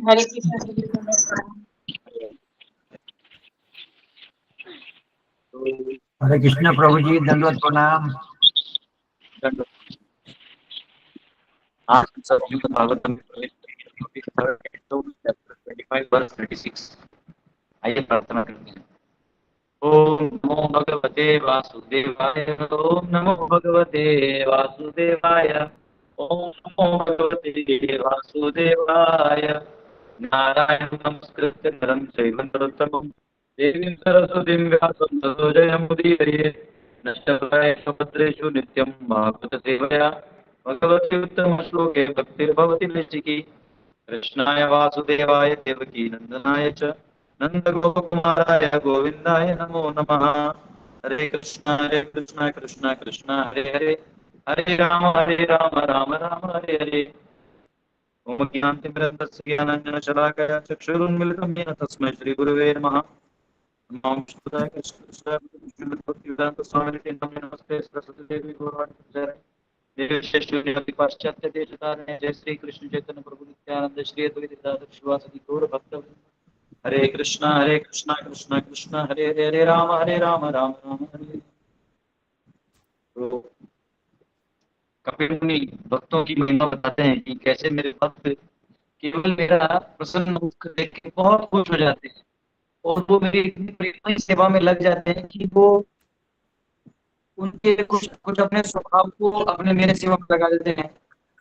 हरे कृष्ण जी की प्रणाम। हरे कृष्ण प्रभु जी, दंडवत प्रणाम। हाँ, श्रीमद् भागवतम में प्रवेश करेंगे। तो चैप्टर 25 वर्स 36। आइए प्रार्थना करते हैं। ओम नमो भगवते वासुदेवाय। ओम नमो भगवते वासुदेवाय। ओम नमो भगवते वासुदेवाय। नारायणं नमस्कृत्य नरं चैव नरोत्तमं देवीं सरस्वतीं व्यासं ततो जयमुदीरयेत्। नश्यतायेषु भद्रेषु नित्यं भागवतसेवया भगवते उत्तमश्लोके भक्तिर्भवति नैष्ठिकी। कृष्णाय वासुदेवाय देवकी नन्दनाय च नन्दगोपकुमाराय गोविन्दाय नमो नमः। हरे कृष्णा कृष्णा कृष्णा हरे हरे हरे राम राम राम हरे हरे। ओम ज्ञानतिमिरन्दस्य ज्ञानाञ्जनशलाकया चक्षुरुन्मिलितं येन तस्मै श्रीगुरवे नमः। नमः शुद्धाय कृष्णाय भक्तिवेदान्तस्वामिनिते नमस्ते सरस्वती देवी गौरवाणी प्रचारिणे देवी पाश्चात्य देशतारिणे। जय श्री कृष्ण चैतन्य प्रभु नित्यानंद श्री अद्वैत गदाधर श्रीवासदि गौर भक्तवृंद। हरे कृष्णा कृष्णा कृष्णा हरे हरे हरे राम राम राम हरे। तो कपिल मुनि भक्तों की महिमा बताते हैं कि कैसे मेरे भक्त केवल मेरा प्रसन्न मुख देख के बहुत खुश हो जाते हैं और वो मेरी इतनी प्रेममय सेवा में लग जाते हैं कि वो उनके कुछ कुछ अपने स्वभाव को अपने मेरे सेवा में लगा देते हैं।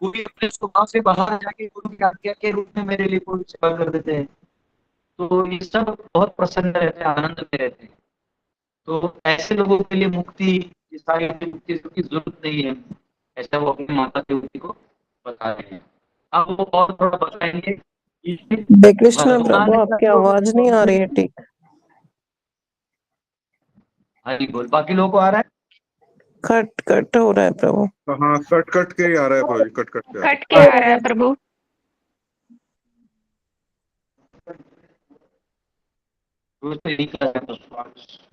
वो भी अपने स्वभाव से बाहर जाके गुरु की आज्ञा के रूप में मेरे लिए पूरी सेवा कर देते हैं। तो ये सब बहुत प्रसन्न रहते हैं, आनंद में रहते हैं। तो ऐसे लोगों के लिए मुक्ति, ये सारी मुक्ति की जरूरत नहीं है, ऐसा वो अपनी माता देवती को बता रहे हैं। अब वो और थोड़ा बताएंगे। हरे कृष्ण प्रभु, आपकी आवाज नहीं आ रही है ठीक। हरी बोल। बाकी लोगों को आ रहा है? कट कट हो रहा है प्रभु। हाँ, कट कट के ही आ रहा है प्रभु, कट कट के कट के आ रहा है प्रभु।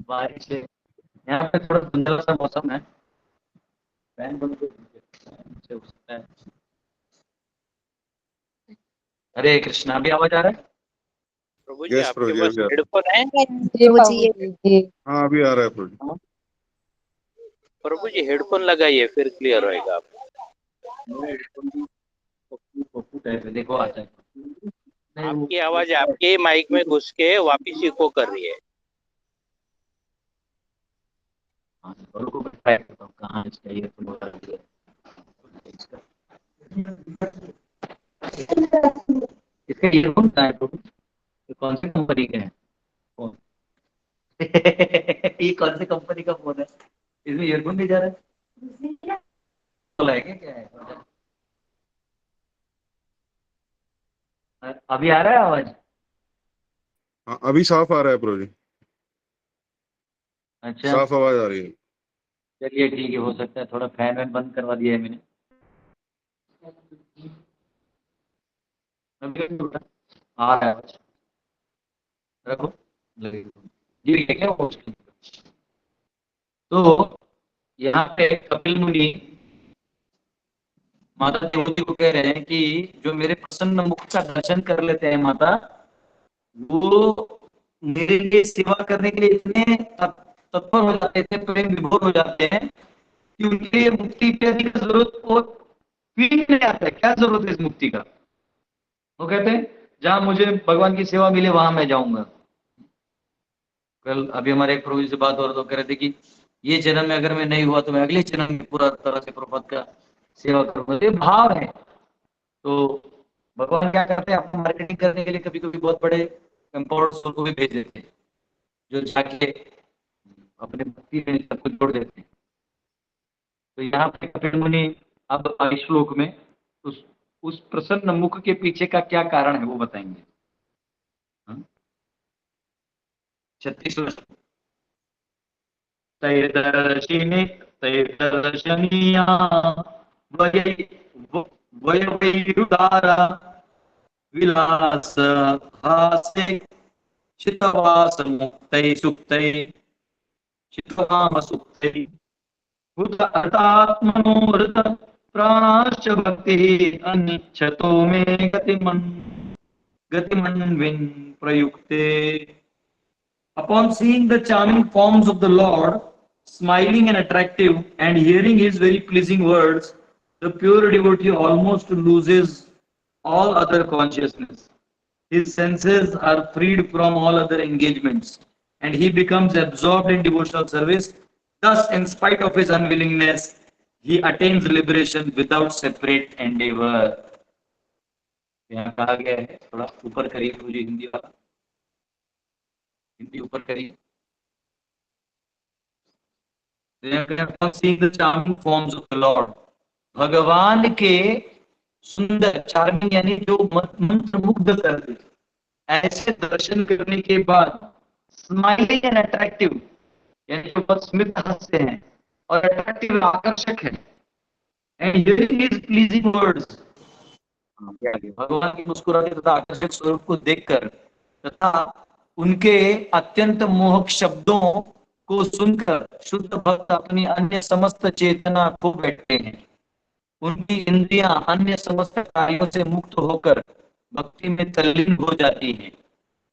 बारिश से यहाँ पे थोड़ा धुंधला सा मौसम है। फैन बंद कर दीजिए, हो सकता है। हरे कृष्णा, अभी आवाज आ रहा है? प्रभु जी, यस आपके प्रभु जी, पास अभी आ हेडफोन है? प्रभु जी हाँ अभी आ रहा है प्रभु जी। प्रभु जी हेडफोन लगाइए, फिर क्लियर होएगा। आप देखो आता है। आपकी आवाज आपके माइक में घुस के वापिस इको कर रही है। कहाँ चाहिए इसका ईयरफोन कहाँ है प्रभु? कौन सी कंपनी के हैं फोन? ये कौन सी कंपनी का फोन है? इसमें ईयरफोन नहीं जा रहा है क्या है? अभी आ रहा है आवाज? हाँ अभी साफ आ रहा है प्रभु जी, अच्छा, साफ आवाज आ रही है। चलिए ठीक है, हो सकता है थोड़ा फैन वैन बंद करवा दिया है मैंने। आ रहा है आवाज? रखो जी, क्या हो? तो यहाँ पे कपिल मुनि माता देवती को कह रहे हैं कि जो मेरे प्रसन्न मुख का दर्शन कर लेते हैं माता, वो मेरे लिए सेवा करने के लिए इतने तत्पर हो जाते हैं, इतने प्रेम विभोर हो जाते हैं कि उनके लिए मुक्ति इत्यादि का जरूरत और फील नहीं आता है। क्या जरूरत है इस मुक्ति का? वो कहते हैं जहां मुझे भगवान की सेवा मिले वहां मैं जाऊंगा। कल अभी हमारे एक प्रभु जी से बात हो रहा, तो कह रहे थे कि ये जन्म में अगर मैं नहीं हुआ तो मैं अगले जन्म में पूरा तरह से प्रभुपाद का सेवा करूंगा। ये भाव है। तो भगवान क्या करते हैं, अपनी मार्केटिंग करने के लिए कभी कभी बहुत बड़े एम्पावर्ड को भी भेज देते हैं, जो जाके अपने भक्ति में सब कुछ जोड़ देते हैं। तो यहाँ पे कपिल मुनि अब श्लोक में उस प्रसन्न मुख के पीछे का क्या कारण है वो बताएंगे। 36 तैर्दर्शिनी तैर्दर्शनीया वयवैरुदारा विलास हासे चितवास मुक्तै सुक्तै चितवाम सुक्तै भूत प्राणाश्च भक्ति अनिच्छतो मे गतिमन् गतिमन्विन् प्रयुक्ते. Upon seeing the charming forms of the Lord, smiling and attractive, and hearing his very pleasing words, the pure devotee almost loses all other consciousness. His senses are freed from all other engagements, and he becomes absorbed in devotional service. Thus, in spite of his unwillingness, he attains liberation without separate endeavor. यहाँ कहा गया है, थोड़ा ऊपर करिए मुझे हिंदी वाला, हिंदी ऊपर करिए. Seeing the charming forms of the Lord, भगवान के सुंदर, चार्मिंग यानी जो मंत्र मुग्ध कर दे, ऐसे दर्शन करने के बाद स्माइलिंग एंड अट्रैक्टिव यानी जो बहुत स्मित हंसते हैं और अट्रैक्टिव आकर्षक है, and hearing his pleasing words, भगवान की मुस्कुराते तथा आकर्षक स्वरूप को देखकर तथा उनके अत्यंत मोहक शब्दों को सुनकर शुद्ध भक्त अपनी अन्य समस्त चेतना खो बैठते हैं. उनकी इंद्रियां अन्य समस्त कार्यों से मुक्त होकर भक्ति में तल्लीन हो जाती हैं.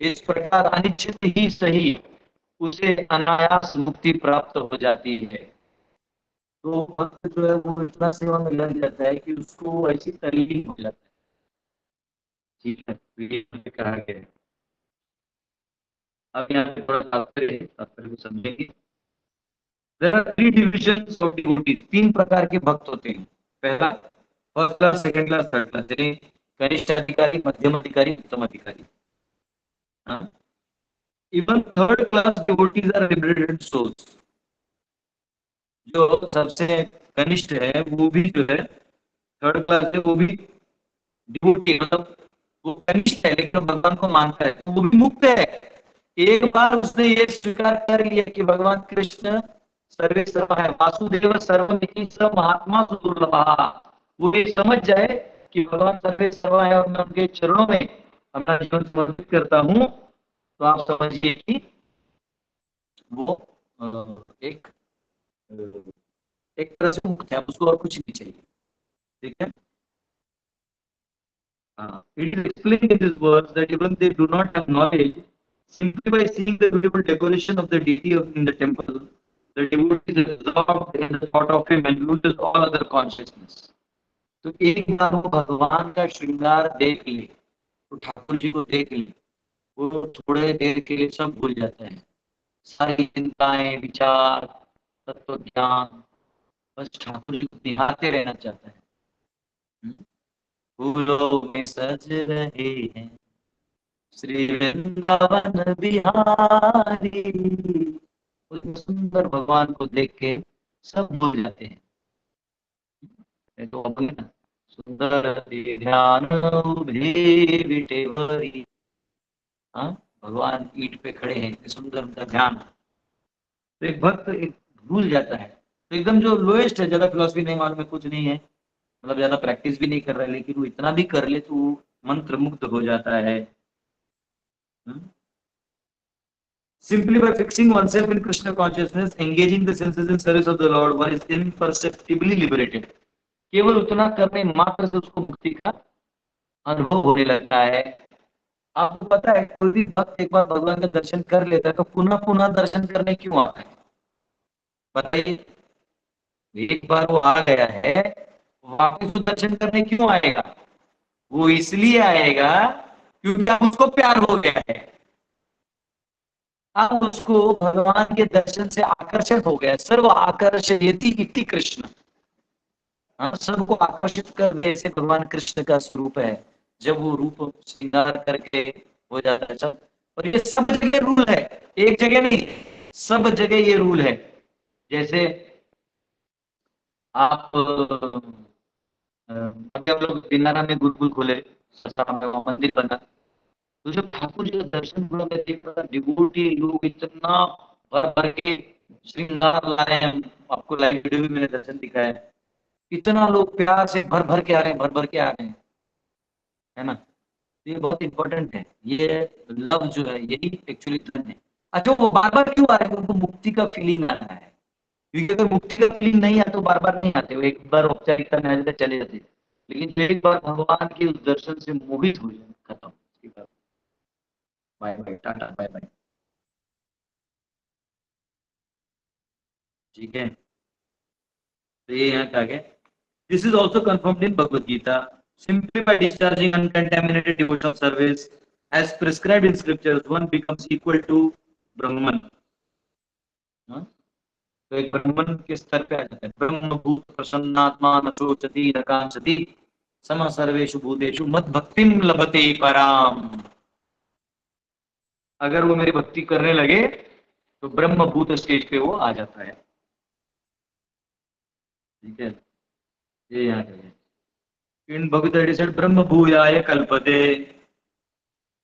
इस प्रकार अनिश्चित ही सही उसे अनायास मुक्ति प्राप्त हो जाती है. तो भक्त जो है वो इतना सेवा में लग जाता है कि उसको ऐसी तल्लीन हो जाता है. ठीक है, कहा गया है. अब यहाँ पे थोड़ा तात्पर्य को समझेंगे. There are three divisions of devotees. 3 प्रकार के भक्त होते हैं. पहला first class, second class, third class, यानी कनिष्ठ अधिकारी, मध्यम अधिकारी, उत्तम अधिकारी. Even third class devotees are liberated souls. जो सबसे कनिष्ठ है वो भी जो है थर्ड क्लास है, वो भी डिवोटी, मतलब वो कनिष्ठ है लेकिन भगवान को मानता है, वो भी मुक्त है. एक बार उसने ये स्वीकार कर लिया कि भगवान कृष्ण सर्वे सर्व है, वासुदेव सर्वमिति स महात्मा सुदुर्लभः, वो ये समझ जाए कि भगवान सर्वे सर्व है और मैं उनके चरणों में अपना जीवन समर्पित करता हूँ, तो आप समझिए कि वो एक तरह से मुक्त है, उसको और कुछ नहीं चाहिए. ठीक है. It is explained in these words that even they do not have knowledge, simply by seeing the beautiful decoration of the deity in the temple, the devotee is absorbed in the thought of him and loses all other consciousness. तो एक बार वो भगवान का श्रृंगार देख ले, तो ठाकुर जी को देख ले, वो थोड़े देर के लिए सब भूल जाता है, सारी चिंताएं, विचार, तत्व ज्ञान, बस ठाकुर जी को निहारते रहना चाहता है. फूलों में सज रहे हैं श्री वृंदावन बिहारी, उस सुंदर भगवान को देख के सब भूल जाते हैं. तो अपने सुंदर ध्यान विटेवरी, भगवान ईंट पे खड़े हैं, सुंदर उनका ध्यान. तो एक भक्त एक भूल जाता है. तो एकदम जो लोएस्ट है, ज्यादा फिलॉसफी नहीं मालूम है, कुछ नहीं है, मतलब ज्यादा प्रैक्टिस भी नहीं कर रहा है, लेकिन वो इतना भी कर ले तो मंत्र मुक्त हो जाता है. Simply by fixing oneself in Krishna consciousness, engaging the senses in service of the Lord, one is imperceptibly liberated. केवल उतना करने मात्र से उसको मुक्ति का अनुभव होने लगता है. आपको पता है कोई भी भक्त एक बार भगवान का दर्शन कर लेता है तो पुनः पुनः दर्शन करने क्यों आता है? बताइए. एक बार वो आ गया है, वापस वो दर्शन करने क्यों आएगा? वो इसलिए आएगा क्योंकि अब उसको प्यार हो गया है, अब उसको भगवान के दर्शन से आकर्षण हो गया. सर्व आकर्षयति इति कृष्ण, सबको आकर्षित कर जैसे भगवान कृष्ण का स्वरूप है, जब वो रूप श्रृंगार करके हो जाता है सब. और ये सब जगह रूल है, एक जगह नहीं, सब जगह ये रूल है. जैसे आप हम लोग दिनारा में गुरुकुल खोले, में मंदिर बना, तो जब ठाकुर जी का दर्शन हुआ, मैं देख रहा डिवोटी लोग इतना भर भर के श्रृंगार ला रहे हैं. आपको लाइव वीडियो भी मैंने दर्शन दिखाया, इतना लोग प्यार से भर भर के आ रहे हैं, भर भर के आ रहे हैं, है ना. ये बहुत इंपॉर्टेंट है. ये लव जो है यही एक्चुअली धन है. अच्छा, वो बार बार क्यों आ रहे हैं? उनको मुक्ति का फीलिंग आ रहा है, क्योंकि अगर मुक्ति का फीलिंग नहीं आता तो बार बार नहीं आते. वो एक बार औपचारिकता में आ जाते, चले जाते. लेकिन एक बार भगवान के उस दर्शन से मोहित हो जाए, खत्म. Bye bye, tata bye bye. ठीक है, तो ये यहाँ क्या है, this is also confirmed in Bhagavad Gita, simply by discharging uncontaminated devotional service as prescribed in scriptures one becomes equal to Brahman. तो एक ब्रह्मन के स्तर पे आ जाता है, ब्रह्म भूत प्रसन्नात्मा न चोचति न कांचति सम सर्वेषु भूतेषु मत भक्तिम लभते पराम। अगर वो मेरी भक्ति करने लगे तो ब्रह्म भूत स्टेज पे वो आ जाता है। ठीक है, ये यहाँ पे इन भगवत सेड ब्रह्म भूयाय कल्पते,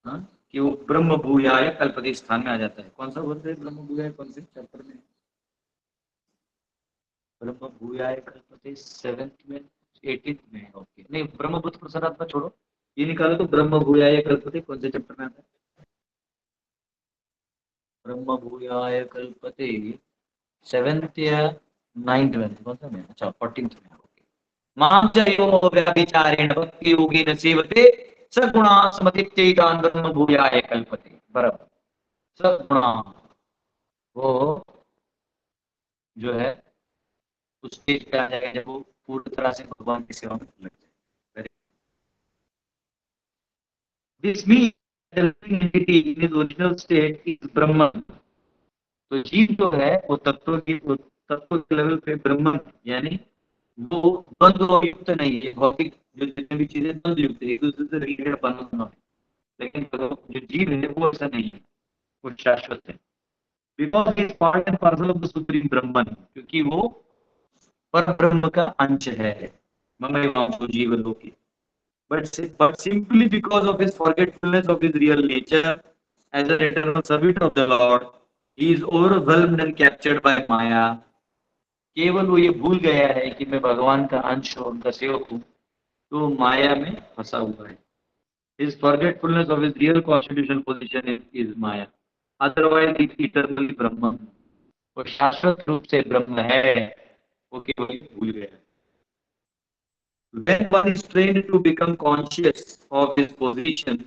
कि वो ब्रह्म भूयाय कल्पते स्थान में आ जाता है। कौन सा वर्ड है ब्रह्म भूयाय, कौन से चैप्टर में? ब्रह्म भूयाय कल्पते 7th में 18th में। ओके, नहीं ब्रह्मभूत प्रसादात्मा छोड़ो, ये निकालो तो ब्रह्म भूयाय कल्पते कौन से चैप्टर में आता है? ब्रह्म भूयाय कल्पते 7th या 9th में, कौन सा में? अच्छा 14th में। मां च यो व्यभिचारेण भक्ति योगेन सेवते सगुणा समतित्यैतान् ब्रह्म भूयाय कल्पते। बराबर, सगुणा वो जो है उस स्टेज पे आ जाएगा जब वो पूरी तरह से भगवान की सेवा में लग जाए। This means the living entity in its original state is Brahman। तो जीव जो है वो तत्व के लेवल पे ब्रह्मन, यानी वो द्वंद्व युक्त नहीं है। भौतिक जो जितने भी चीजें द्वंद्व युक्त है, एक दूसरे से रिलेटेड बना, लेकिन जो जीव है वो ऐसा नहीं है, वो शाश्वत है। Because is part and parcel of the supreme Brahman, क्योंकि वो पर ब्रह्म का अंश है, ममैवांशो जीवलोके। but simply because of his forgetfulness of his real nature as an eternal servant of the Lord, he is overwhelmed and captured by Maya। केवल वो ये भूल गया है कि मैं भगवान का अंश और उनका सेवक हूँ, तो माया में फंसा हुआ है। His forgetfulness of his real constitutional position is Maya, otherwise he is eternally Brahman। वो शाश्वत रूप से ब्रह्म है, वो केवल भूल गया है। When one is trained to become conscious of his position,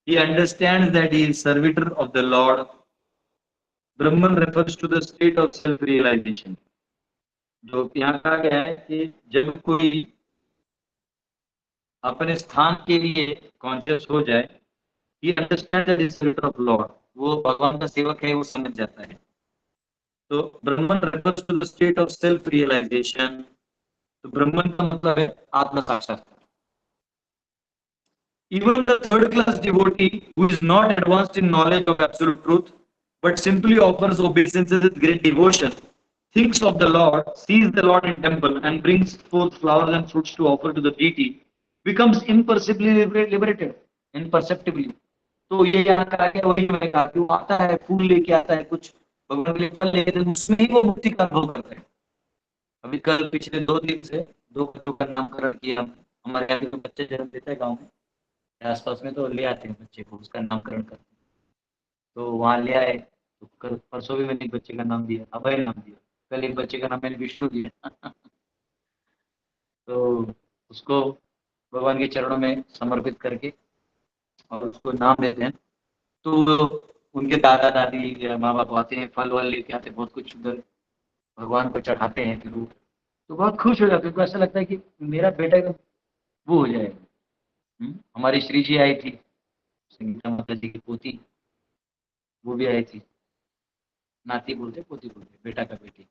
he understands that he is servitor of the Lord। Brahman refers to the state of self-realization। जो यहाँ कहा गया है कि जब कोई अपने स्थान के लिए कॉन्शियस हो जाए, he understands that he is servitor of Lord, वो भगवान का सेवक है, वो समझ जाता है। तो ब्रह्मन refers to the state of self-realization। तो ब्रह्मन का मतलब है आत्म साक्षात्कार। Even the third class devotee who is not advanced in knowledge of absolute truth, but simply offers obeisances with great devotion, thinks of the Lord, sees the Lord in temple, and brings forth flowers and fruits to offer to the deity, becomes imperceptibly liberated। Imperceptibly। तो ये यहाँ कहा गया, वही मैंने कहा कि वो आता है, फूल लेके आता है, कुछ भगवान के लिए फल लेके, तो उसमें ही वो मुक्ति का अनुभव करता है। अभी कल पिछले 2 दिन से 2 बच्चों का नामकरण किया। हमारे यहाँ के बच्चे जन्म देते हैं गाँव में, आसपास में, तो ले आते हैं बच्चे को, उसका नामकरण करते हैं। तो वहाँ ले आए, तो कल परसों भी मैंने एक बच्चे का नाम दिया, अभय नाम दिया। कल एक बच्चे का नाम मैंने विष्णु दिया। तो उसको भगवान के चरणों में समर्पित करके और उसको नाम देते हैं। तो उनके दादा दादी या माँ बाप आते हैं, फल वल लेके आते हैं, बहुत कुछ उधर भगवान को चढ़ाते हैं। फिर वो तो बहुत खुश हो जाते हैं, ऐसा लगता है कि मेरा बेटा वो हो जाएगा। हमारी श्री जी आई थी, संगीता माता जी की पोती, वो भी आई थी। नाती बोलते, पोती बोलते, बेटा का बेटी।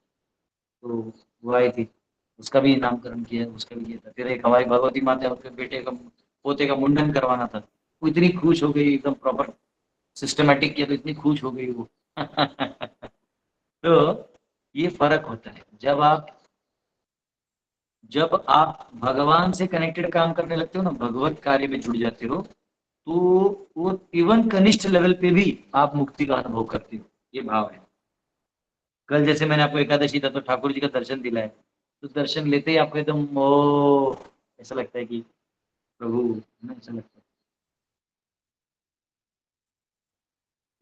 तो वो आई थी, उसका भी नामकरण किया, उसका भी किया था। फिर एक हमारी भगवती माता, उसके बेटे का, पोते का मुंडन करवाना था। वो इतनी खुश हो गई, एकदम प्रॉपर सिस्टमेटिक किया, तो इतनी खुश हो गई वो। तो ये फर्क होता है, जब आप भगवान से कनेक्टेड काम करने लगते हो ना, भगवत कार्य में जुड़ जाते हो, तो वो इवन कनिष्ठ लेवल पे भी आप मुक्ति का अनुभव करते हो। ये भाव है। कल जैसे मैंने आपको एकादशी था तो ठाकुर जी का दर्शन दिलाया, तो दर्शन लेते ही आपको एकदम ओ ऐसा लगता है कि प्रभु, ऐसा लगता है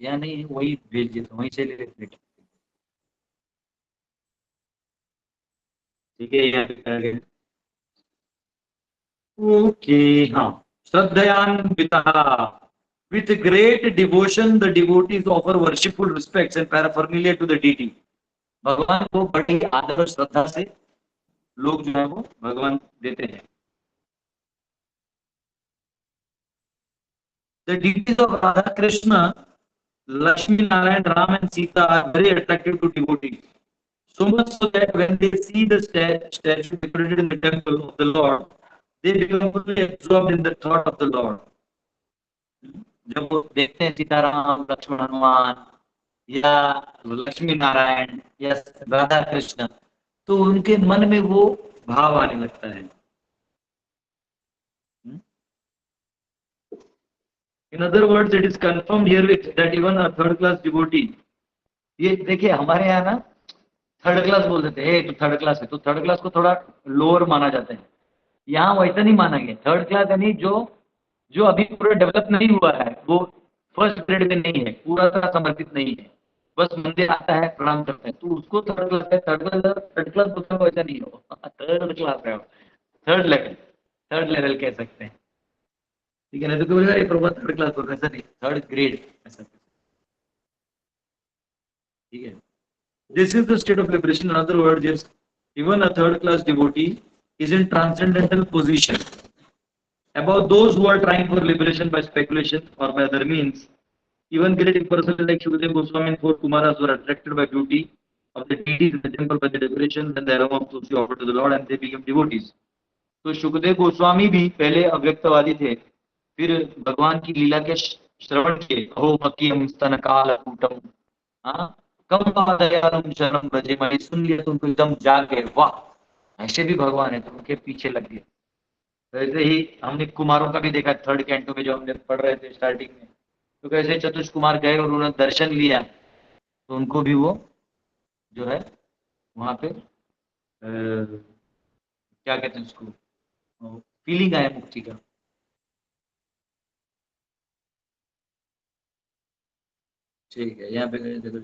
या नहीं, वही भेज देता, वहीं से ले लेते। ठीक है, यहाँ पे ओके। हाँ, श्रद्धयान्विता With great devotion, the devotees offer worshipful respects and paraphernalia to the deity. भगवान को बड़ी आदर और श्रद्धा से लोग जो है वो भगवान देते हैं. The deities of Radha Krishna, Lakshmi Narayan, Ram and Sita are very attractive to devotees. So much so that when they see the statue decorated in the temple of the Lord, they become fully absorbed in the thought of the Lord. जब वो देखते हैं सीताराम, लक्ष्मण, हनुमान या लक्ष्मी नारायण या राधा कृष्ण, तो उनके मन में वो भाव आने लगता है. In other words, it is confirmed herewith that even a third class devotee, ये देखिए हमारे यहाँ ना थर्ड क्लास बोल देते हैं, तो थर्ड क्लास है, तो थर्ड क्लास को थोड़ा लोअर माना जाता है. यहाँ वैसा नहीं माना गया. थर्ड क्लास यानी जो अभी पूरा डेवलप नहीं हुआ है, वो फर्स्ट ग्रेड में नहीं है, पूरा तरह समर्पित नहीं है, बस मंदिर आता है, प्रणाम करता है, तो उसको थर्ड क्लास है. थर्ड क्लास बोलते हो वैसा नहीं हो, थर्ड क्लास है, थर्ड लेवल कह सकते हैं. ठीक है ना, तो बोलेगा ये प्रभु थर्ड क्लास बोल रहे, ऐसा नहीं, थर्ड ग्रेड ऐसा. ठीक है. This is the state of liberation. In other words, yes, even a third class devotee is in transcendental position above those who are trying for liberation by speculation or by other means. Even great personalities like Shukadeva Goswami and four Kumaras were attracted by beauty of the deities in the temple by the decoration and the aroma of tulsi offered to the Lord, and they became devotees. तो शुकदेव गोस्वामी भी पहले अव्यक्तवादी थे, फिर भगवान की लीला के श्रवण किए. अहो मकीयम स्तन काल कूटम, कम दयालुम शरणम ब्रजे, मैंने सुन लिया तो उनको एकदम जाग गए, वाह ऐसे भी भगवान है, तो उनके पीछे लग गए. वैसे ही हमने कुमारों का भी देखा थर्ड कैंटो में, जो हमने पढ़ रहे थे स्टार्टिंग में, तो कैसे चतुष कुमार गए और उन्होंने दर्शन लिया, तो उनको भी वो जो है वहां पे क्या कहते हैं उसको, फीलिंग आया मुक्ति का. ठीक है, यहाँ पे देखो,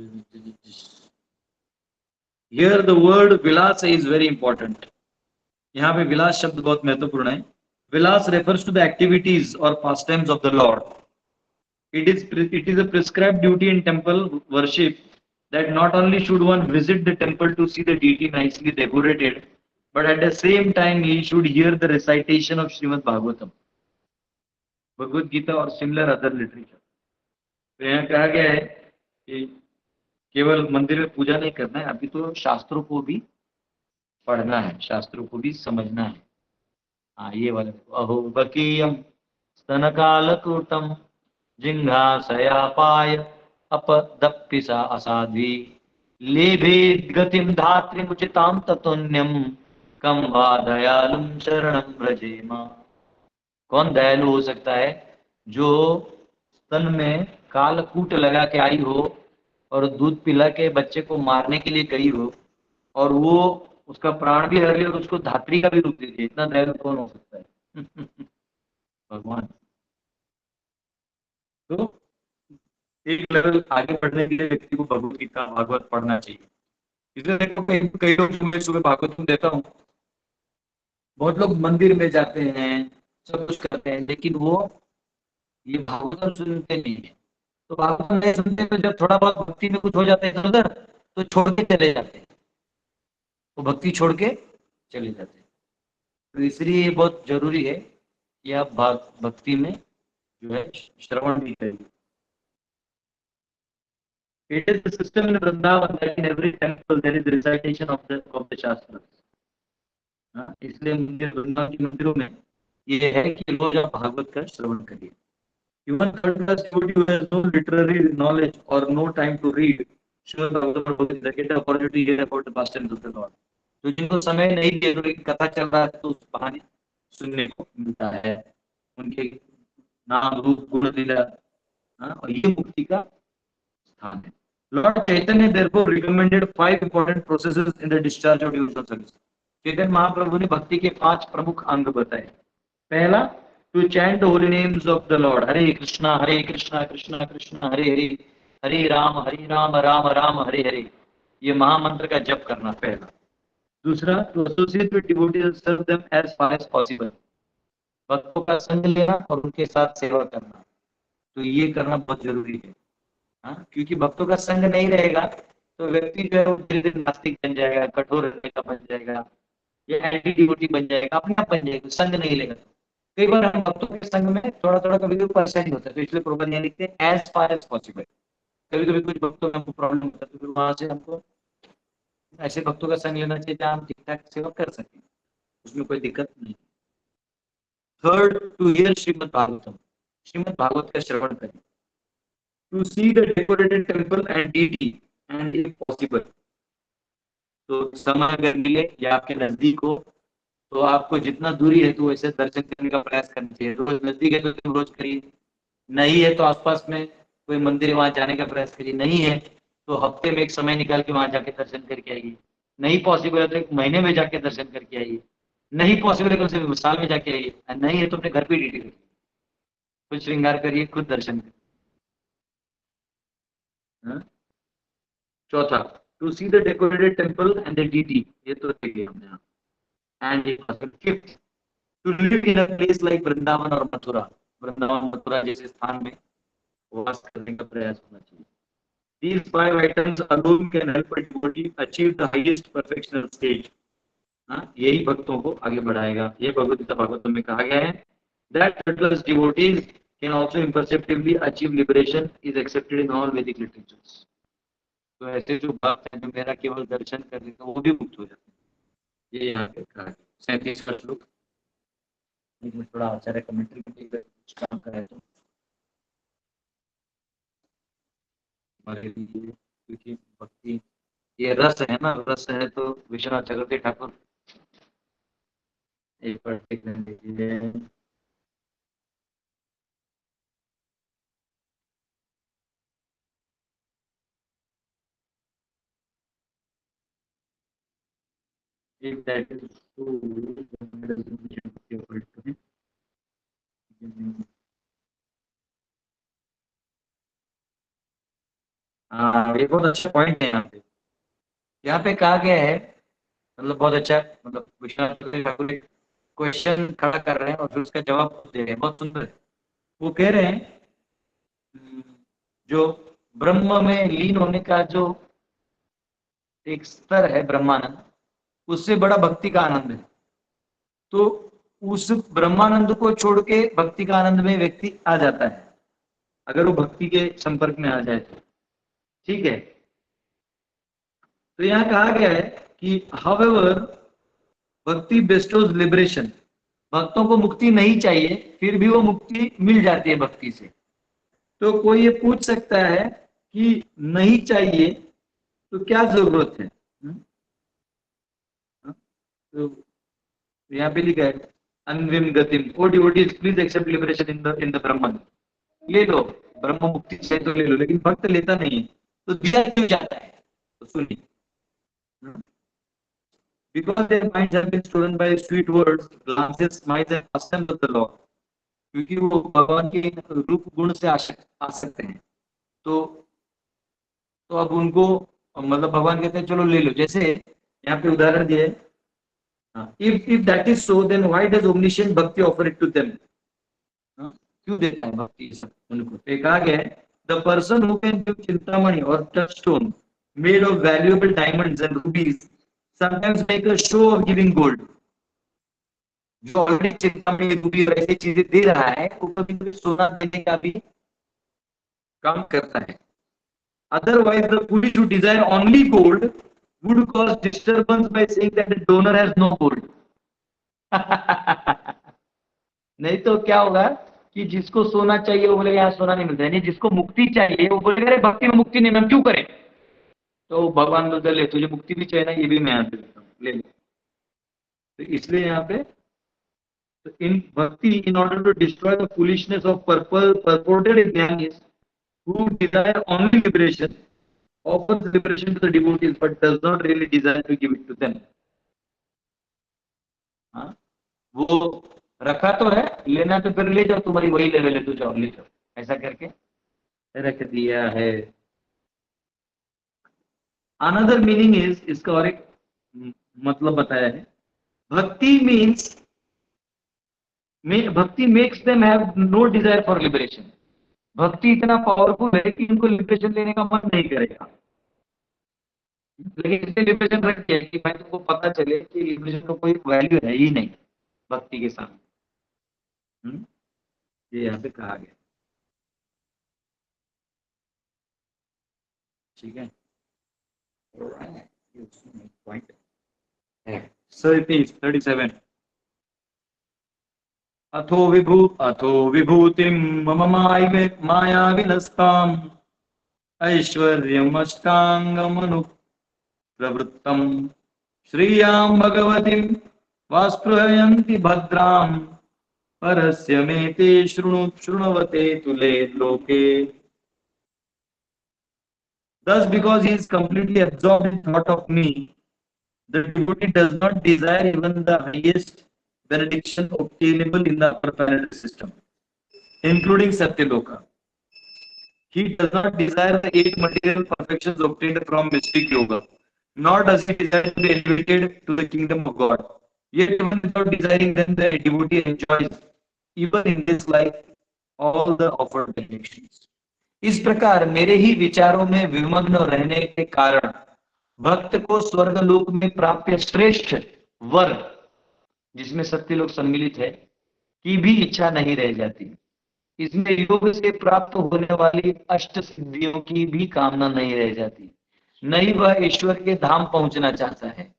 here the word vilas is very important. यहाँ पे विलास शब्द बहुत महत्वपूर्ण है. Vilas refers to the activities और pastimes of the Lord. It is a prescribed duty in temple worship that not only should one visit the temple to see the deity nicely decorated, but at the same time he should hear the recitation of Srimad Bhagavatam, Bhagavad Gita or similar other literature. तो यहाँ कहा गया है कि केवल मंदिर में पूजा नहीं करना है, अभी तो शास्त्रों को भी पढ़ना है, शास्त्रों को भी समझना है. हाँ, ये वाला अहो बकीयम स्तनकालकूटम जिंघासयापाय अपदप्पिसा असाध्वी लेभेद गतिम धात्रिमुचितां ततुन्यम कम वा दयालुम शरणं व्रजेम. कौन दयालु हो सकता है? जो स्तन में कालकूट लगा के आई हो और दूध पिला के बच्चे को मारने के लिए गई हो, और वो उसका प्राण भी हर ले और उसको धात्री का भी रूप दे दिया. इतना दयालु कौन हो सकता है? भगवान. तो एक लेवल आगे बढ़ने के लिए व्यक्ति को भगवत गीता भागवत पढ़ना चाहिए. इसलिए देखो कई लोग मैं सुबह भागवत में देता हूँ, बहुत लोग मंदिर में जाते हैं, सब कुछ करते हैं, लेकिन वो ये भागवत सुनते नहीं है. तो भागवत नहीं सुनते, तो जब थोड़ा बहुत भक्ति में कुछ हो जाता है उधर, तो छोड़ के चले जाते हैं, तो भक्ति छोड़ के चले जाते हैं. तो इसलिए ये बहुत जरूरी है कि आप भक्ति में जो है श्रवण भी करें. It is the system in Vrindavan that in every temple there is recitation of the Shastras. इसलिए वृंदावन के मंदिरों में ये है कि रोज आप भागवत का श्रवण करिए. Even third class devotee who has no literary knowledge or no time to read should get the opportunity to hear about the pastimes of the Lord. तो जिनको समय नहीं है, तो एक कथा चल रहा है तो उस कहानी सुनने को मिलता है, उनके नाम रूप गुण लीला, और ये मुक्ति का स्थान है. Lord Chaitanya therefore recommended 5 important processes in the discharge of devotional service. Chaitanya Mahaprabhu ने भक्ति के 5 प्रमुख अंग बताए. पहला, to chant the holy names of the Lord. हरे कृष्णा कृष्णा कृष्णा हरे हरे, हरे राम राम राम हरे हरे. ये महामंत्र का जप करना पहला. दूसरा, to associate with devotees and serve them as far as possible. भक्तों का संग लेना और उनके साथ सेवा करना. तो ये करना बहुत जरूरी है। हाँ, क्योंकि भक्तों का संग नहीं रहेगा तो व्यक्ति जो है वो धीरे धीरे नास्तिक बन जाएगा, कठोर हृदय का बन जाएगा, या एंटी डिवोटी बन जाएगा, अपने आप बन जाएगा, संग नहीं लेगा। कई बार हम भक्तों के संग में थोड़ा थोड़ा कभी कभी परेशानी होता है, तो इसलिए प्रबंध यहाँ लिखते हैं एज फार एज पॉसिबल। कभी कभी कुछ भक्तों में हमको प्रॉब्लम होता है तो फिर वहां से हमको ऐसे भक्तों का संग लेना चाहिए जहाँ हम ठीक ठाक सेवा कर सकें, उसमें कोई दिक्कत नहीं। Third, to here Shrimad Bhagavatam, Shrimad Bhagavat का श्रवण करें। To see the decorated temple and deity and if possible, तो समय अगर मिले या आपके नजदीक हो तो आपको जितना दूरी है तो वैसे दर्शन करने का प्रयास करना चाहिए। रोज नजदीक है तो तुम रोज करिए, नहीं है तो आसपास में कोई मंदिर है वहां जाने का प्रयास करिए, नहीं है तो हफ्ते में एक समय निकाल के वहां जाके दर्शन करके आइए, नहीं पॉसिबल है तो एक महीने में जाके दर्शन करके आइए, नहीं पॉसिबल है कम से कम साल में जाके आइए, नहीं है तो अपने घर पे ड्यूटी करिए, खुद श्रृंगार करिए, खुद दर्शन करिए। चौथा, to see the decorated temple and the deity, ये तो देखिए हमने यहाँ। And fifth, to live in a place like Vrindavan और मथुरा, वृंदावन मथुरा जैसे स्थान में वास करने का प्रयास होना चाहिए। These 5 items alone can help a devotee achieve the highest perfectional stage. यही भक्तों को आगे बढ़ाएगा। ये भगवद गीता भागवतम में कहा गया है that helpless devotees can also imperceptibly achieve liberation is accepted in all Vedic literatures. तो ऐसे जो भक्त हैं जो मेरा केवल दर्शन कर रहे हैं वो भी मुक्त हो जाते हैं। ये यहाँ पे कहा है 37 का श्लोक। इसमें थोड़ा आचार्य कमेंट्री में कुछ काम कराए तो हमारे लिए, क्योंकि भक्ति ये रस है ना, रस है तो विश्वनाथ चक्रवर्ती ठाकुर एक particular if that is so, हाँ ये बहुत अच्छा पॉइंट है। यहाँ पे कहा गया है, मतलब बहुत अच्छा, मतलब विश्वनाथ ठाकुर क्वेश्चन खड़ा कर रहे हैं और फिर उसका जवाब दे रहे हैं, बहुत सुंदर है। वो कह रहे हैं जो ब्रह्म में लीन होने का जो एक स्तर है ब्रह्मानंद, उससे बड़ा भक्ति का आनंद है। तो उस ब्रह्मानंद को छोड़ के भक्ति का आनंद में व्यक्ति आ जाता है अगर वो भक्ति के संपर्क में आ जाए तो, ठीक है। तो यहाँ कहा गया है कि हाउएवर भक्ति बेस्टोज लिबरेशन, भक्तों को मुक्ति नहीं चाहिए फिर भी वो मुक्ति मिल जाती है भक्ति से। तो कोई ये पूछ सकता है कि नहीं चाहिए तो क्या जरूरत है? तो यहाँ पे लिखा है अनविम गतिम, O devotees please accept liberation in the Brahman, ले लो ब्रह्म मुक्ति से तो ले लो, लेकिन भक्त लेता नहीं है तो दिया क्यों जाता है? तो सुनिए, because their minds have been stolen by sweet words, glances, smiles and customs of the law, क्योंकि वो भगवान के रूप गुण से आसक्त हैं। तो अब उनको मतलब भगवान कहते हैं चलो ले लो, जैसे यहाँ पे उदाहरण दिया है, if that is so then why does omniscient bhakti offer it to them? क्यों देता है भक्ति उनको? कहा गया है the person who can give chintamani or touchstone made of valuable diamonds and rubies sometimes make a show of giving gold. जो already Chintamani Ruby ऐसी चीजें दे रहा है वो कभी कभी सोना देने का भी काम करता है। Otherwise the foolish who desire only gold would cause disturbance by saying that the donor has no gold. नहीं तो क्या होगा कि जिसको सोना चाहिए वो बोलेगा यहाँ सोना नहीं मिलता है, नहीं जिसको मुक्ति चाहिए वो बोलेगा अरे भक्ति में मुक्ति नहीं, हम क्यों करें? तो भगवान बोलते ले तुझे मुक्ति भी चाहिए ना, ये भी मैं यहाँ पे देता हूँ, ले ले। तो इसलिए यहाँ पे in bhakti, in order to destroy the foolishness of purported jnanis who desire only liberation, offers liberation to the devotees but does not really desire to give it to them. हाँ, वो रखा तो है, लेना तो फिर ले जाओ, तुम्हारी वही लेवल है, तो जाओ ले जाओ, ऐसा करके रख दिया है। Another meaning is, इसका और एक मतलब बताया है, भक्ति means Bhakti makes them have no desire for liberation. भक्ति इतना पावरफुल है कि इनको लिबरेशन लेने का मन नहीं करेगा, लेकिन इसने लिबरेशन रख दिया कि भाई तुमको पता चले कि लिबरेशन का कोई वैल्यू है ही नहीं भक्ति के सामने। ये यहाँ पे कहा गया, ठीक है। So it is 37. अथो विभूतिम मम माया विनस्ताम ऐश्वर्यमष्टांगमनु प्रवृत्तम श्रियां भगवतीं वास्पृहयन्ति भद्रां परस्य मेते शृण्वते तुले लोके। Thus, because he is completely absorbed in thought of me, the devotee does not desire even the highest benediction obtainable in the upper planetary system, including Satyaloka. He does not desire the 8 material perfections obtained from mystic yoga, nor does he desire to be elevated to the kingdom of God. Yet, even without desiring them, the devotee enjoys, even in this life, all the offered benedictions. इस प्रकार मेरे ही विचारों में विमग्न रहने के कारण भक्त को स्वर्गलोक में प्राप्य श्रेष्ठ वर, जिसमें सत्यलोक सम्मिलित है, की भी इच्छा नहीं रह जाती। इसमें योग से प्राप्त होने वाली अष्ट सिद्धियों की भी कामना नहीं रह जाती। नहीं वह ईश्वर के धाम पहुंचना चाहता है,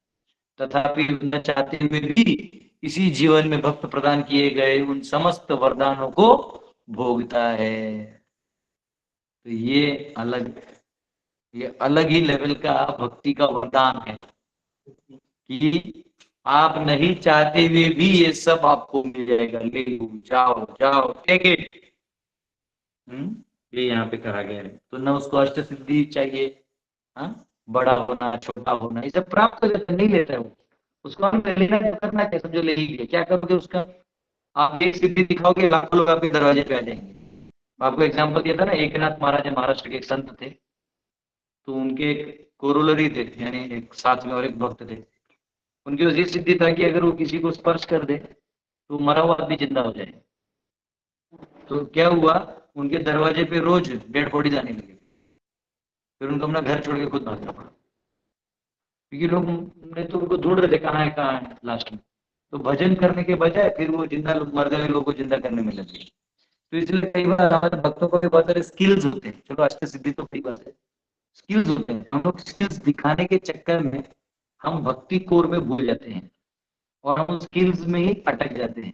तथापि न चाहते हुए भी इसी जीवन में भक्त प्रदान किए गए उन समस्त वरदानों को भोगता है। तो ये अलग ही लेवल का भक्ति का वरदान है कि आप नहीं चाहते हुए भी ये सब आपको मिल जाएगा। ले लो, जाओ जाओ, टेक इट। ये यहाँ पे कहा गया है। तो न उसको अष्ट सिद्धि चाहिए, बड़ा होना, छोटा होना, ये सब प्राप्त कर लेते, नहीं लेता है उसको। हम लेना करना क्या, समझो ले लीजिए, क्या करोगे उसका? आप एक सिद्धि दिखाओगे, लाखों लोग आपके दरवाजे पे आ जाएंगे। आपको एग्जाम्पल दिया था ना, एकनाथ महाराज महाराष्ट्र के एक संत थे, तो उनके एक कोरोलरी थे, यानी एक साथ में और एक भक्त थे। उनकी ये सिद्धि था कि अगर वो किसी को स्पर्श कर दे तो मरा हुआ आदमी जिंदा हो जाए। तो क्या हुआ, उनके दरवाजे पे रोज डेड बॉडीज आने लगे। फिर उनको अपना घर छोड़ के खुद भागना पड़ा, क्योंकि लोग ने तो उनको ढूंढ रहे थे कहाँ है लास्ट में। तो भजन करने के बजाय फिर वो जिंदा लोग, मर गए लोगों को जिंदा करने में लगे। तो इसलिए कई बार हमारे भक्तों को भी बहुत सारे स्किल्स होते हैं। चलो अष्ट सिद्धि तो बड़ी बात है, स्किल्स होते हैं। हम लोग स्किल्स दिखाने के चक्कर में हम भक्ति कोर में भूल जाते हैं और हम स्किल्स में ही अटक जाते हैं।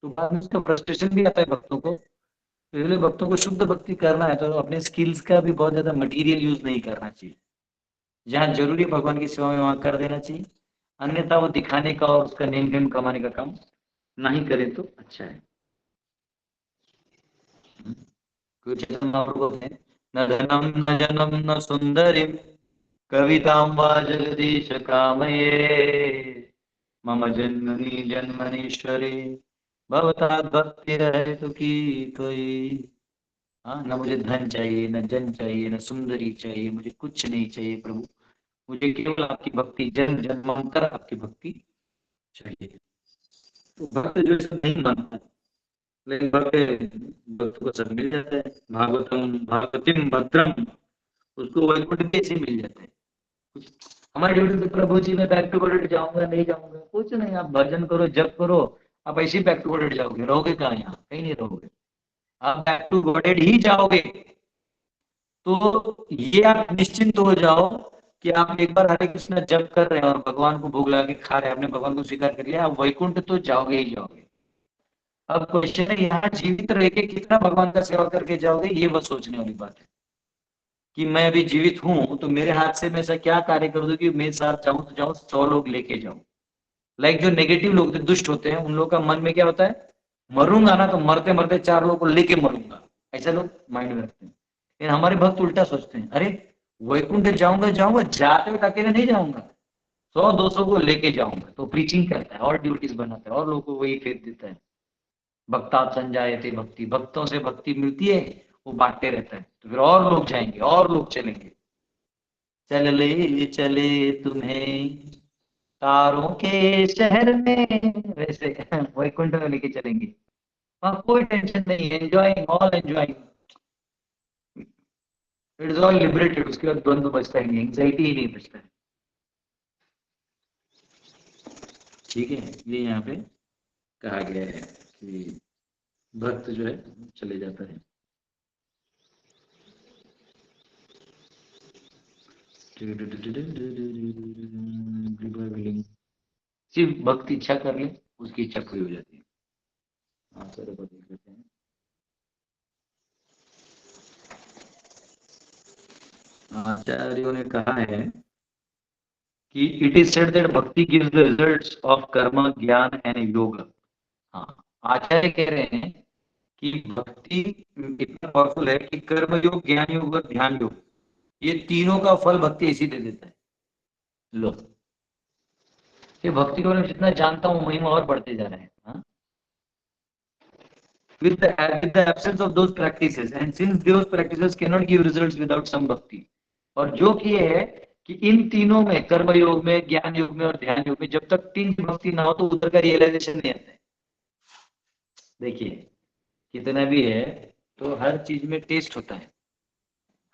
तो बाद में उसका फ्रस्ट्रेशन भी आता है भक्तों को। तो इसलिए भक्तों को शुद्ध भक्ति करना है तो अपने स्किल्स का भी बहुत ज्यादा मटेरियल यूज नहीं करना चाहिए। जहाँ जरूरी भगवान की सेवा में वहां कर देना चाहिए, अन्यथा वो दिखाने का और उसका नेम फेम कमाने का काम नहीं करे तो अच्छा है। कुछ न धनम न जनम न सुंदरीम कवितां वा जगदीश कामये मम जन्मनि जन्मनीश्वरे भवता भक्ति रहे तो की कोई। न मुझे धन चाहिए, न जन चाहिए, न सुंदरी चाहिए, मुझे कुछ नहीं चाहिए प्रभु, मुझे केवल आपकी भक्ति, जन्म जन्मांतर आपकी भक्ति चाहिए। तो भक्त जो सब नहीं मानता, लेकिन भक्त को सब मिल जाता है। भागवतिम भद्रम, उसको वैकुंठ कैसे मिल जाता है। हमारे ड्यूटी पे प्रभु जी, मैं बैक टू गॉडेड जाऊंगा, नहीं जाऊंगा, कुछ नहीं। आप भजन करो, जप करो, आप ऐसे बैक टू गॉडेड जाओगे। रहोगे कहाँ? यहाँ कहीं नहीं रहोगे, आप बैक टू गॉडेड ही जाओगे। तो ये आप निश्चिंत हो जाओ कि आप एक बार हरे कृष्ण जप कर रहे हैं और भगवान को भोग लगा के खा रहे हैं, आपने भगवान को स्वीकार कर लिया, आप वैकुंठ तो जाओगे ही जाओगे। अब क्वेश्चन है, यहाँ जीवित रह के कितना भगवान का सेवा करके जाओगे, ये बस सोचने वाली बात है कि मैं अभी जीवित हूं तो मेरे हाथ से मैं ऐसा क्या कार्य कर दूं कि मेरे साथ जाऊं तो जाऊं, 100 लोग लेके जाऊं। लाइक जो नेगेटिव लोग थे, दुष्ट होते हैं, उन लोगों का मन में क्या होता है, मरूंगा ना तो मरते मरते 4 लोगों को लेके मरूंगा, ऐसा लोग माइंड में रखते हैं। लेकिन हमारे भक्त उल्टा सोचते हैं, अरे वैकुंठ जाऊंगा जाते हुए अकेले नहीं जाऊंगा, 100-200 को लेके जाऊंगा। तो प्रीचिंग करता है और ड्यूटीज बनाता है और लोगों को वही फेथ देता है। भक्ता संजायते भक्ति, भक्तों से भक्ति मिलती है, वो बांटते रहता है। तो फिर और लोग जाएंगे और लोग चलेंगे। चले तुम्हें तारों के शहर में, वैसे वैकुंठ में लेके चलेंगे, वहां कोई टेंशन नहीं है, enjoying all enjoying. It is all liberated. उसके बाद द्वंद्व बचता ही नहीं, एंग्जाइटी ही नहीं बचता है। ठीक है, ये यहाँ पे कहा गया है कि भक्त जो है चले जाता है। सिर्फ भक्त इच्छा कर ले, उसकी इच्छा पूरी हो जाती है। हाँ सर, देख लेते हैं। आचार्यों ने कहा है कि इट इज सेड दैट भक्ति गिव्स द रिजल्ट्स ऑफ कर्म, ज्ञान एंड योग। हाँ, आचार्य कह रहे हैं कि भक्ति इतना पावरफुल है कि कर्म योग, ज्ञान योग और ध्यान योग, ये तीनों का फल भक्ति इसी दे देता है। लो, ये भक्ति को मैं जितना जानता हूँ महिमा और बढ़ते जा रहे हैं। हाँ? with the absence of those practices, and since those practices cannot give results without some bhakti, और जो कि है कि इन तीनों में, कर्म योग में, ज्ञान योग में और ध्यान योग में, जब तक तीन भक्ति ना हो तो उधर का रियलाइजेशन नहीं आता है। देखिए, कितना भी है तो हर चीज में टेस्ट होता है।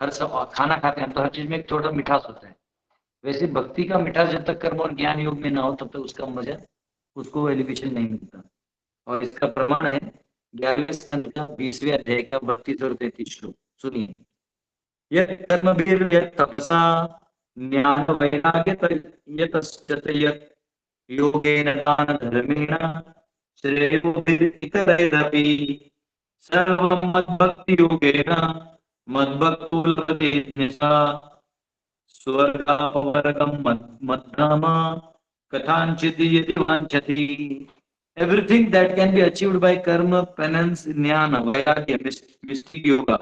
हर सब खाना खाते हैं तो हर चीज में एक थोड़ा मिठास होता है। वैसे भक्ति का मिठास जब तक कर्म और ज्ञान योग में ना हो तब तक उसका मजा, उसको एलिवेशन नहीं मिलता। और इसका प्रमाण है 11वें स्कंद का 20वें अध्याय का 32 और 33 श्लोक। सुनिए, यत् कर्मभिर् यत् तपसा ज्ञान वैराग्यतश्च यत् योगेन दान धर्मेण श्रेयोभिरितरैरपि सर्वं मद्भक्ति योगेन मद्भक्तो लभते निशा स्वर्गापवर्गं मद्धाम कथांचित् यदि वाञ्छति। Everything that can be achieved by karma, penance, jnana, vairagya, mystic yoga,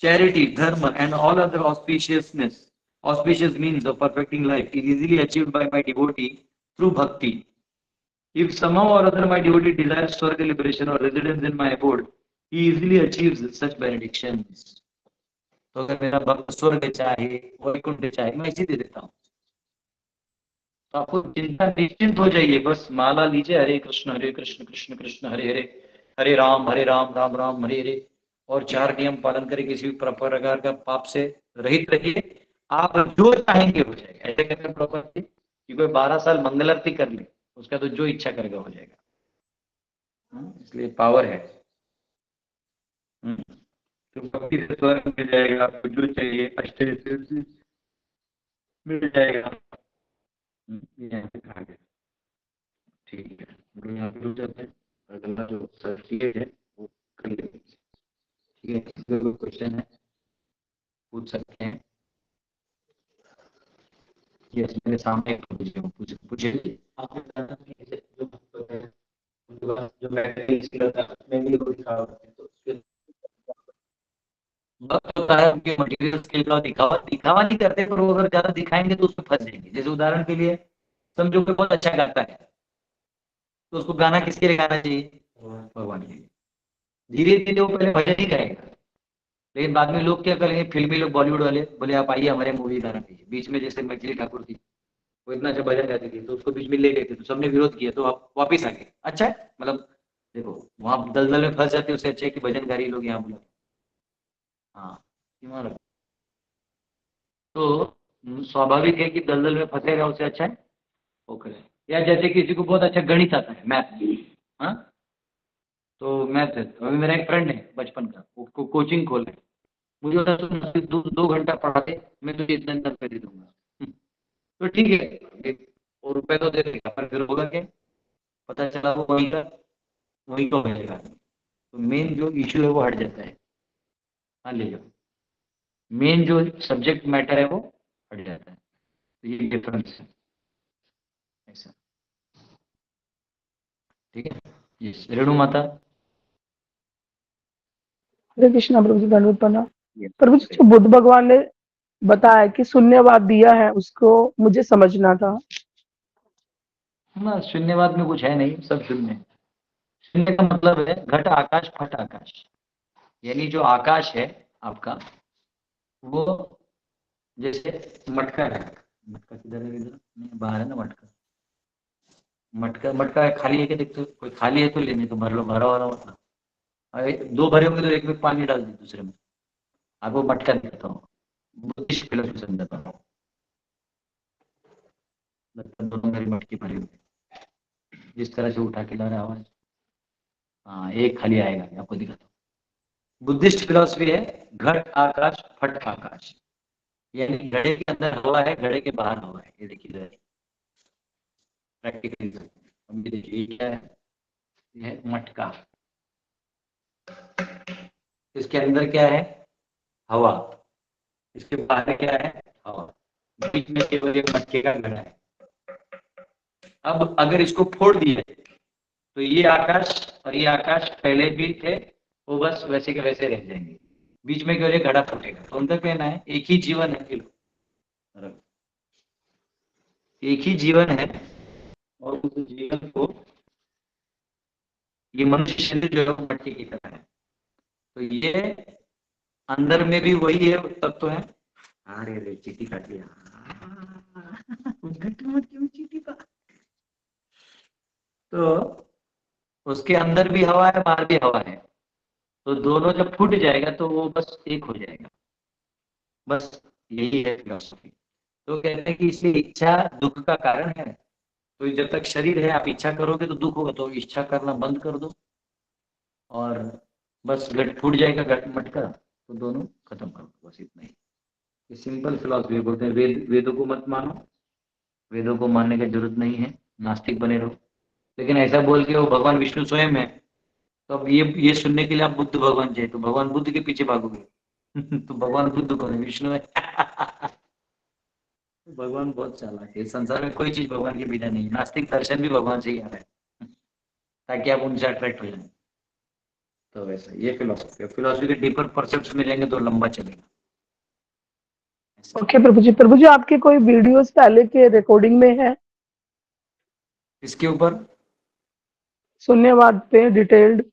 charity, dharma, and all other auspiciousness, auspicious means of perfecting life is easily achieved by my devotee through bhakti. If somehow or other my devotee desires swarga liberation or residence in my abode, he easily achieves such benedictions. तो अगर मेरा भक्त स्वर्ग चाहे, वैकुंठ चाहे, मैं इसी दे देता हूँ। तो आपको चिंता निश्चिंत हो जाइए, बस माला लीजिए, हरे कृष्ण कृष्ण कृष्ण हरे हरे, हरे राम राम राम हरे हरे, और 4 नियम पालन करके किसी भी प्रकार का पाप से रहित रहिए। आप जो चाहेंगे हो जाएगा। ऐसे कहते हैं प्रॉपर कि कोई 12 साल मंगल आरती कर ले, उसका तो जो इच्छा करेगा हो जाएगा। इसलिए पावर है। तो भक्ति से स्वर्ग मिल जाएगा, आपको जो चाहिए अष्ट मिल जाएगा। ठीक है, यहाँ पे रुक जाते हैं। अगला जो सर्टिफिकेट है वो कर लेंगे। ठीक है, किसी कोई क्वेश्चन है पूछ सकते हैं। यस, मेरे सामने पूछिए। वक्त होता है उनके मटेरियल स्किल का दिखावा नहीं करते, पर वो अगर ज्यादा दिखाएंगे तो उसमें फंस जाएंगे। जैसे उदाहरण के लिए समझो कि बहुत अच्छा गाता है, तो उसको गाना किसके लिए गाना चाहिए? भगवान के लिए। धीरे धीरे वो पहले भजन ही गाएगा, लेकिन बाद में लोग क्या करेंगे, फिल्मी लोग, बॉलीवुड वाले बोले आप आइए हमारे मूवी गाना चाहिए। बीच में जैसे मैथिली ठाकुर थी, वो इतना अच्छा भजन गाती थी, तो उसको बीच में ले गए थे, तो सबने विरोध किया, तो आप वापिस आ गए। अच्छा है, मतलब देखो वहां दलदल में फंस जाते, उससे अच्छा है कि भजनकारी लोग यहाँ बुला। हाँ, तो स्वाभाविक है कि दलदल में फंसेगा, उससे अच्छा है वो करे। या जैसे किसी को बहुत अच्छा गणित आता है, मैथ, हाँ, तो मैथ है। अभी मेरा एक फ्रेंड है बचपन का, वो कोचिंग खोल है। मुझे बता, 2 घंटा पढ़ाते, मैं तुझे इतना इतना पैसे दूंगा। तो ठीक है, वो रुपए तो दे देगा, पर फिर होगा क्या? पता चला वो वहीं को मिलेगा। तो मेन जो इश्यू है वो हट जाता है। हाँ, ले जाओ, मेन जो सब्जेक्ट मैटर है वो हट जाता है। तो ये डिफरेंस है ऐसा। ठीक है, यस, रेणु माता। हरे कृष्णा प्रभु जी, दंडवत प्रणाम। प्रभु जी, जो बुद्ध भगवान ने बताया कि शून्यवाद दिया है, उसको मुझे समझना था। ना, शून्यवाद में कुछ है नहीं, सब शून्य है। शून्य का मतलब है घट आकाश फट आकाश, यानी जो आकाश है आपका, वो जैसे मटका है। मटका किधर है? इधर नहीं, बाहर है ना मटका। मटका है, खाली है क्या? देखते हो, कोई खाली है तो लेने तो भर लो, भरा वाला मतलब। 2 भरे होंगे तो एक में पानी डाल दे, दूसरे में। आपको मटका देता हूँ, बुद्धिस्ट फिलोसफी समझाता हूँ। लगता है दोनों मेरी मटकी भरी हुई है। जिस तरह से उठा के ला रहा आवाज, हाँ एक खाली आएगा, आपको दिखाता हूँ। बुद्धिस्ट फिलोसफी है घट आकाश फट आकाश, यानी घड़े के अंदर हवा है, घड़े के बाहर हवा है। ये देखिए प्रैक्टिकली, अब ये देखिए ये क्या है, ये है मटका, इसके अंदर क्या है, हवा, इसके बाहर क्या है, हवा, बीच में केवल एक मटके का घड़ा है। अब अगर इसको फोड़ दिए तो ये आकाश और ये आकाश पहले भी थे, वो बस वैसे के वैसे रह जाएंगे, बीच में केवल एक घड़ा फूटेगा। तो उनका कहना है एक ही जीवन है, एक ही जीवन है, और उस जीवन को, ये मनुष्य शरीर जो है वो मट्टी की तरह है, तो ये अंदर में भी वही है तत्व है। अरे रे चीटी काट लिया, चीटी का, तो उसके अंदर भी हवा है, बाहर भी हवा है, तो दोनों जब फूट जाएगा तो वो बस एक हो जाएगा। बस यही है फिलोसफी। तो कहते हैं कि इसलिए इच्छा दुख का कारण है। तो जब तक शरीर है आप इच्छा करोगे तो दुख होगा, तो इच्छा करना बंद कर दो और बस गट फूट जाएगा, गट मटका, तो दोनों खत्म कर दो, बस इतना ही। ये सिंपल फिलोसफी बोलते हैं। वेदों को मत मानो, वेदों को मानने की जरूरत नहीं है, नास्तिक बने रहो। लेकिन ऐसा बोल के वो भगवान विष्णु स्वयं है, तो अब ये सुनने के लिए आप बुद्ध भगवान चाहिए, तो भगवान बुद्ध के पीछे भागोगे तो भगवान बुद्ध कौन है, विष्णु है भगवान बहुत चालाक है, संसार में कोई चीज भगवान के बिना नहीं है। नास्तिक दर्शन भी भगवान से ही आ रहा है ताकि आप उनसे अट्रैक्ट हो जाए। तो वैसा ये फिलोसफी, फिलोसफी के डीपर परसेप्ट में जाएंगे तो लंबा चलेगा। ओके प्रभु जी आपके कोई वीडियोस पहले के रिकॉर्डिंग में है इसके ऊपर शून्यवाद पे डिटेल्ड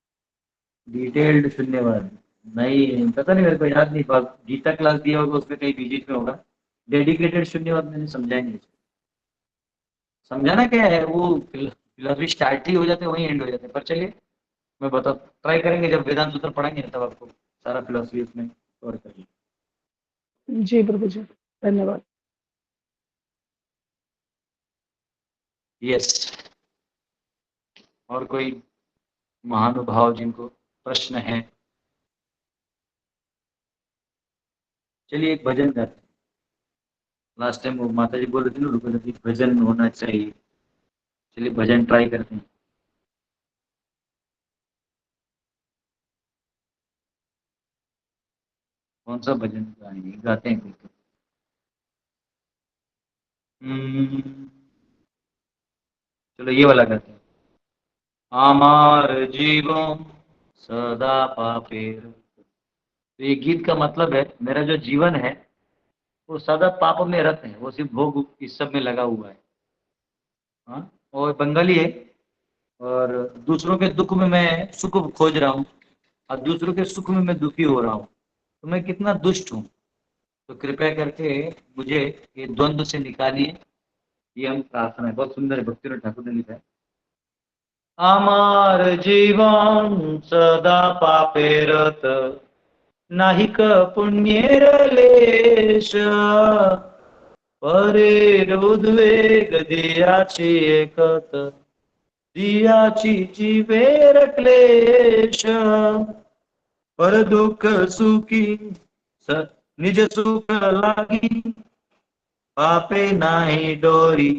शून्यवाद नहीं, पता नहीं, मेरे को याद नहीं। गीता क्लास दिया होगा उसमें कहीं बीच में होगा। डेडिकेटेड शून्यवाद मैंने समझा नहीं। समझाना क्या है, वो फिलोसफी स्टार्ट ही हो जाते हैं वहीं एंड हो जाते हैं। पर चलिए मैं बता, ट्राई करेंगे जब वेदांत सूत्र पढ़ाएंगे तब आपको सारा फिलोसफी उसमें कवर करेंगे। जी प्रभु जी धन्यवाद। यस, और कोई महानुभाव जिनको प्रश्न है? चलिए एक भजन गाते हैं। लास्ट टाइम वो माता जी बोल रही थी ना, रुको जी भजन होना चाहिए। चलिए भजन ट्राई करते हैं। कौन सा भजन गाते हैं? चलो ये वाला गाते हैं। आमार जीवन सदा पापेर। तो ये गीत का मतलब है मेरा जो जीवन है वो सदा पाप में रत है, वो सिर्फ भोग इस सब में लगा हुआ है। हाँ, और बंगाली है, और दूसरों के दुख में मैं सुख खोज रहा हूँ और दूसरों के सुख में मैं दुखी हो रहा हूँ, तो मैं कितना दुष्ट हूँ। तो कृपया करके मुझे ये द्वंद्व से निकालिए, ये हम प्रार्थना है। बहुत सुंदर है, भक्तिनाथ ठाकुर ने लिखा है। আমার জীবন সদা পাপেরত, নাহিক পুণ্যের লেশ, পরের উদ্বেগ দিয়াছি একত, দিয়াছি জীবের ক্লেশ, पर दुख सुखी निज सुख लागी, पापे नाही डोरी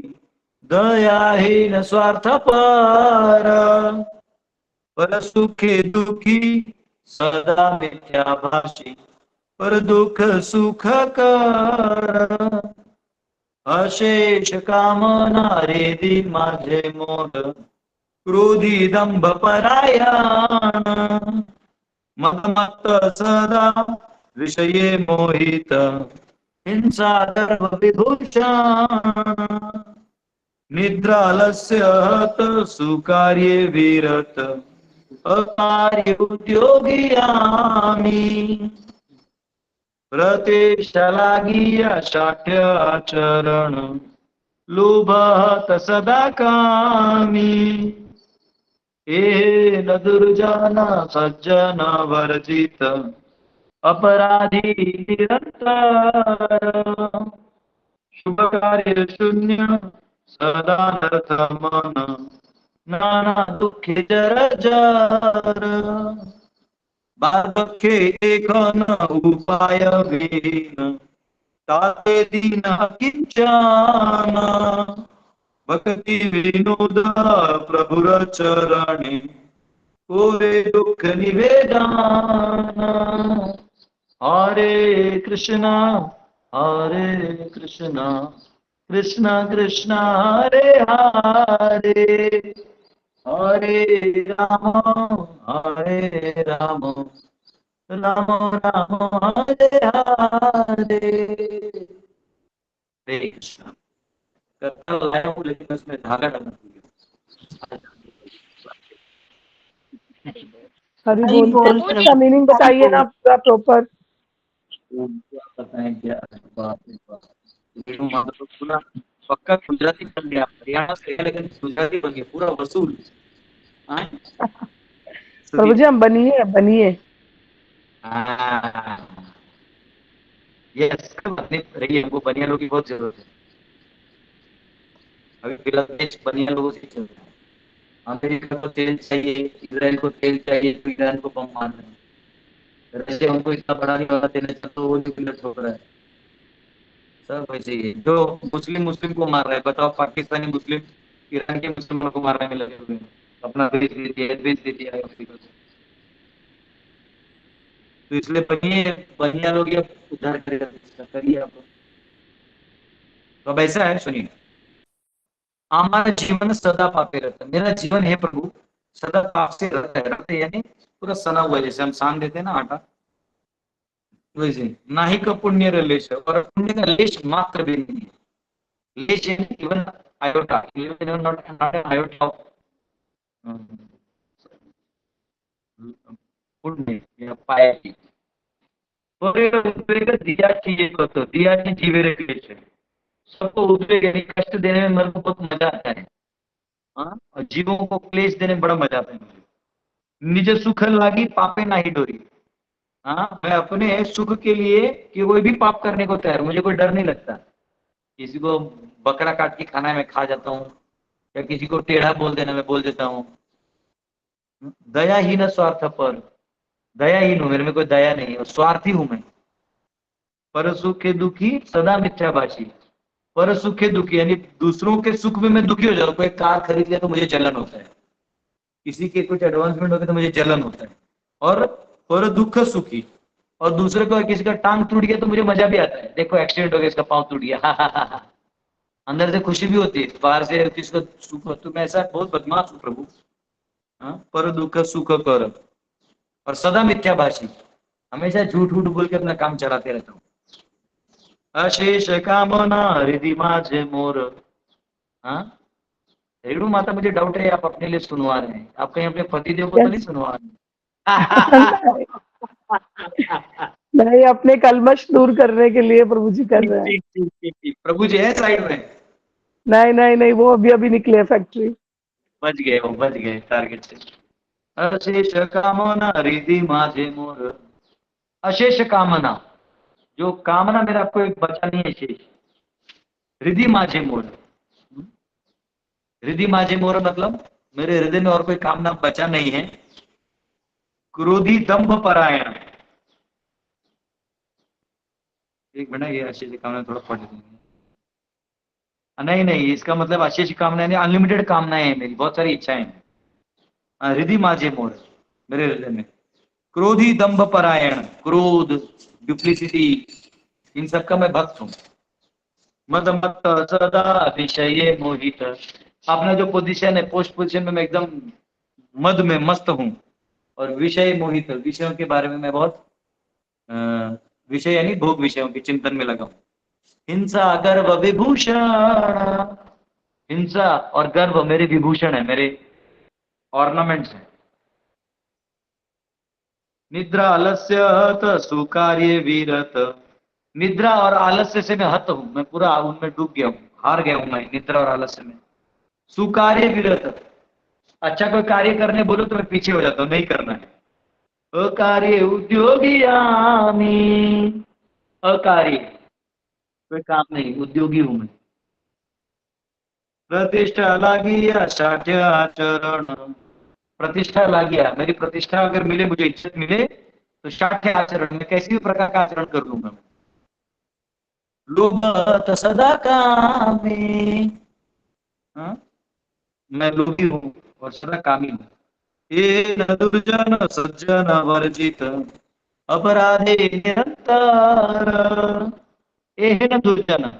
दयाहीन स्वार्थ पर सुखे दुखी सदा मिथ्याभाषी, पर दुख सुख कर अशेष कामना रेदी माझे मोद, क्रोधी दंभ परायण, मत सदा विषये मोहित, हिंसा गर्भ विभूषण, निद्रालस्य हत सुकार्ये विरत, अकार्य उद्योगी आमी, प्रतिष्ठा लागिया शाठ्य आचरण, लोभत सदा कामी, ए न दुर्जन सज्जन वर्जित, अपराधी निरंतर, शुभ कार्य शून्य सदा नर्थ मन, नाना दुःखे जर बालके एकन उपाय वेन, ताते दीन किंचन, भक्ति विनोद प्रभुर चरणे, कोरे दुख निवेदन। हरे कृष्णा कृष्ण कृष्ण हरे हरे, हरे राम राम राम हरे हरे। हरे कृष्ण। करता लाया हूँ लेकिन उसमें धागा डालना भूल गया। हरि हरि बोल। बोल प्रभु इसका मीनिंग बताइए ना पूरा प्रॉपर। क्या बताएं क्या, बाप रे बाप। लेकिन वहाँ तो पूरा पक्का गुजराती बन गया, हरियाणा से है लेकिन गुजराती बन गया पूरा वसूल। हाँ? प्रभु जी हम बनिए बनिए। यस, रही हमको बनिया लोगों की बहुत जरूरत है। अभी फिलहाल देश बनिया लोगों से चल रहा है। अमेरिका को तेल चाहिए, इजराइल को तेल चाहिए, तो ईरान को बम मार रहे हैं। रशिया उनको इतना बड़ा नहीं वाला देना चाहता, तो वो न्यूक्लियर ठोक रहा है। सब वैसे ही है। जो मुस्लिम मुस्लिम को मार रहा है, बताओ पाकिस्तानी मुस्लिम ईरान के मुस्लिमों को मारने में लगे हुए हैं। अपना देश दे दिया है अमेरिका को। तो इसलिए बनिए, बनिया लोग ये उद्धार करेगा, करिए आप। तो अब ऐसा है, सुनिए, हमारा जीवन सदा पापे रहता है। मेरा जीवन है प्रभु सदा पाप से रहता है। रहते यानी पूरा सना हुआ है, जैसे हम सान देते हैं ना आटा, वैसे ना ही का पुण्य रे लेश है, और पुण्य का लेश मात्र भी नहीं है। लेश even iota, even not an iota of पुण्य या पायकी। दियाची ये करतो, दियाची जीवे रे क्लेश है। सबको उद्वेग यानी कष्ट देने में मेरे को बहुत मजा आता है। हाँ, और जीवों को क्लेश देने में बड़ा मजा आता है मुझे। निज सुख लागी पापे नाही डोरी। हाँ, मैं अपने सुख के लिए कि कोई भी पाप करने को तैयार, मुझे कोई डर नहीं लगता। किसी को बकरा काट के खाना मैं खा जाता हूँ, या किसी को टेढ़ा बोल देना मैं बोल देता हूँ। दयाहीन स्वार्थ पर, दयाहीन हूं, मेरे में कोई दया नहीं है, और स्वार्थी हूं मैं। पर सुखे दुखी सदा मिथ्याभाषी। पर सुखे दुखी यानी दूसरों के सुख में मैं दुखी हो जाऊं। कोई कार खरीद लिया तो मुझे जलन होता है, किसी के कुछ एडवांसमेंट हो गया तो मुझे जलन होता है। और पर दुख सुखी, और दूसरे को किसी का टांग टूट गया तो मुझे मजा भी आता है। देखो एक्सीडेंट हो गया, इसका पांव टूट गया, अंदर से खुशी भी होती है, बाहर से किसको सुख हो। तो मैं ऐसा बहुत बदमाश हूँ प्रभु। हाँ, पर दुख सुख कर, और सदा मिथ्याभाषी, हमेशा झूठ वूठ बोल के अपना काम चलाते रहता हूँ। अशेष कामना हृदय माझे मोर। हाँ, रेणु माता, मुझे डाउट है आप अपने लिए सुनवा रहे हैं, आप कहीं अपने पतिदेव को तो नहीं सुनवा रहे? नहीं, अपने कलमश दूर करने के लिए प्रभु जी कर रहे हैं। प्रभु जी है साइड में? नहीं नहीं नहीं, वो अभी अभी निकले फैक्ट्री। बच गए, वो बच गए टारगेट से। अशेष कामना हृदय माझे मोर। अशेष कामना, जो कामना मेरा कोई बचा नहीं है शेष। हृदय माझे मोर, हृदय माझे मोर मतलब मेरे हृदय में और कोई कामना बचा नहीं है। क्रोधी दंभ परायण, एक मिनट, ये अशेष कामना थोड़ा पढ़ देंगे। नहीं नहीं, इसका मतलब अशेष कामना नहीं, अनलिमिटेड कामनाएं हैं मेरी, बहुत सारी इच्छाएं हैं। हृदय माझे मोर, मेरे हृदय में। क्रोधी दंभ परायण, क्रोध, डुप्लिसिटी, इन सबका मैं भक्त हूँ। मद मत सदा विषय मोहित, अपना जो पोजीशन है, पोस्ट पोजीशन में मैं एकदम मद में मस्त हूँ। और विषय मोहित, विषयों के बारे में मैं बहुत विषय यानी भोग विषयों के चिंतन में लगा हूँ। हिंसा गर्व विभूषण, हिंसा और गर्व मेरे विभूषण है, मेरे ऑर्नामेंट्स हैं। निद्रा आलस्य हत सुकार्य वीरत, निद्रा और आलस्य से मैं हत हूं, मैं पूरा उनमें डूब गया हूं, हार गया हूं मैं निद्रा और आलस्य में। सुकार्य विरत, अच्छा कोई कार्य करने बोलो तो मैं पीछे हो जाता हूँ, नहीं करना है। अकार्य उद्योगी आम्ही, अकार्य कोई काम नहीं, उद्योगी हूं मैं। प्रतिष्ठा लागी असाध्य आचरण, प्रतिष्ठा लागिया, मेरी प्रतिष्ठा अगर मिले, मुझे इज्जत मिले, तो शाठ्य आचरण में किसी भी प्रकार का आचरण कर लूंगा मैं। लोभत सदा कामी, हाँ? मैं लोभी हूँ और सदा कामी हूँ। ये न दुर्जन सज्जन वर्जित अपराधे निरंतर, ये है न दुर्जन,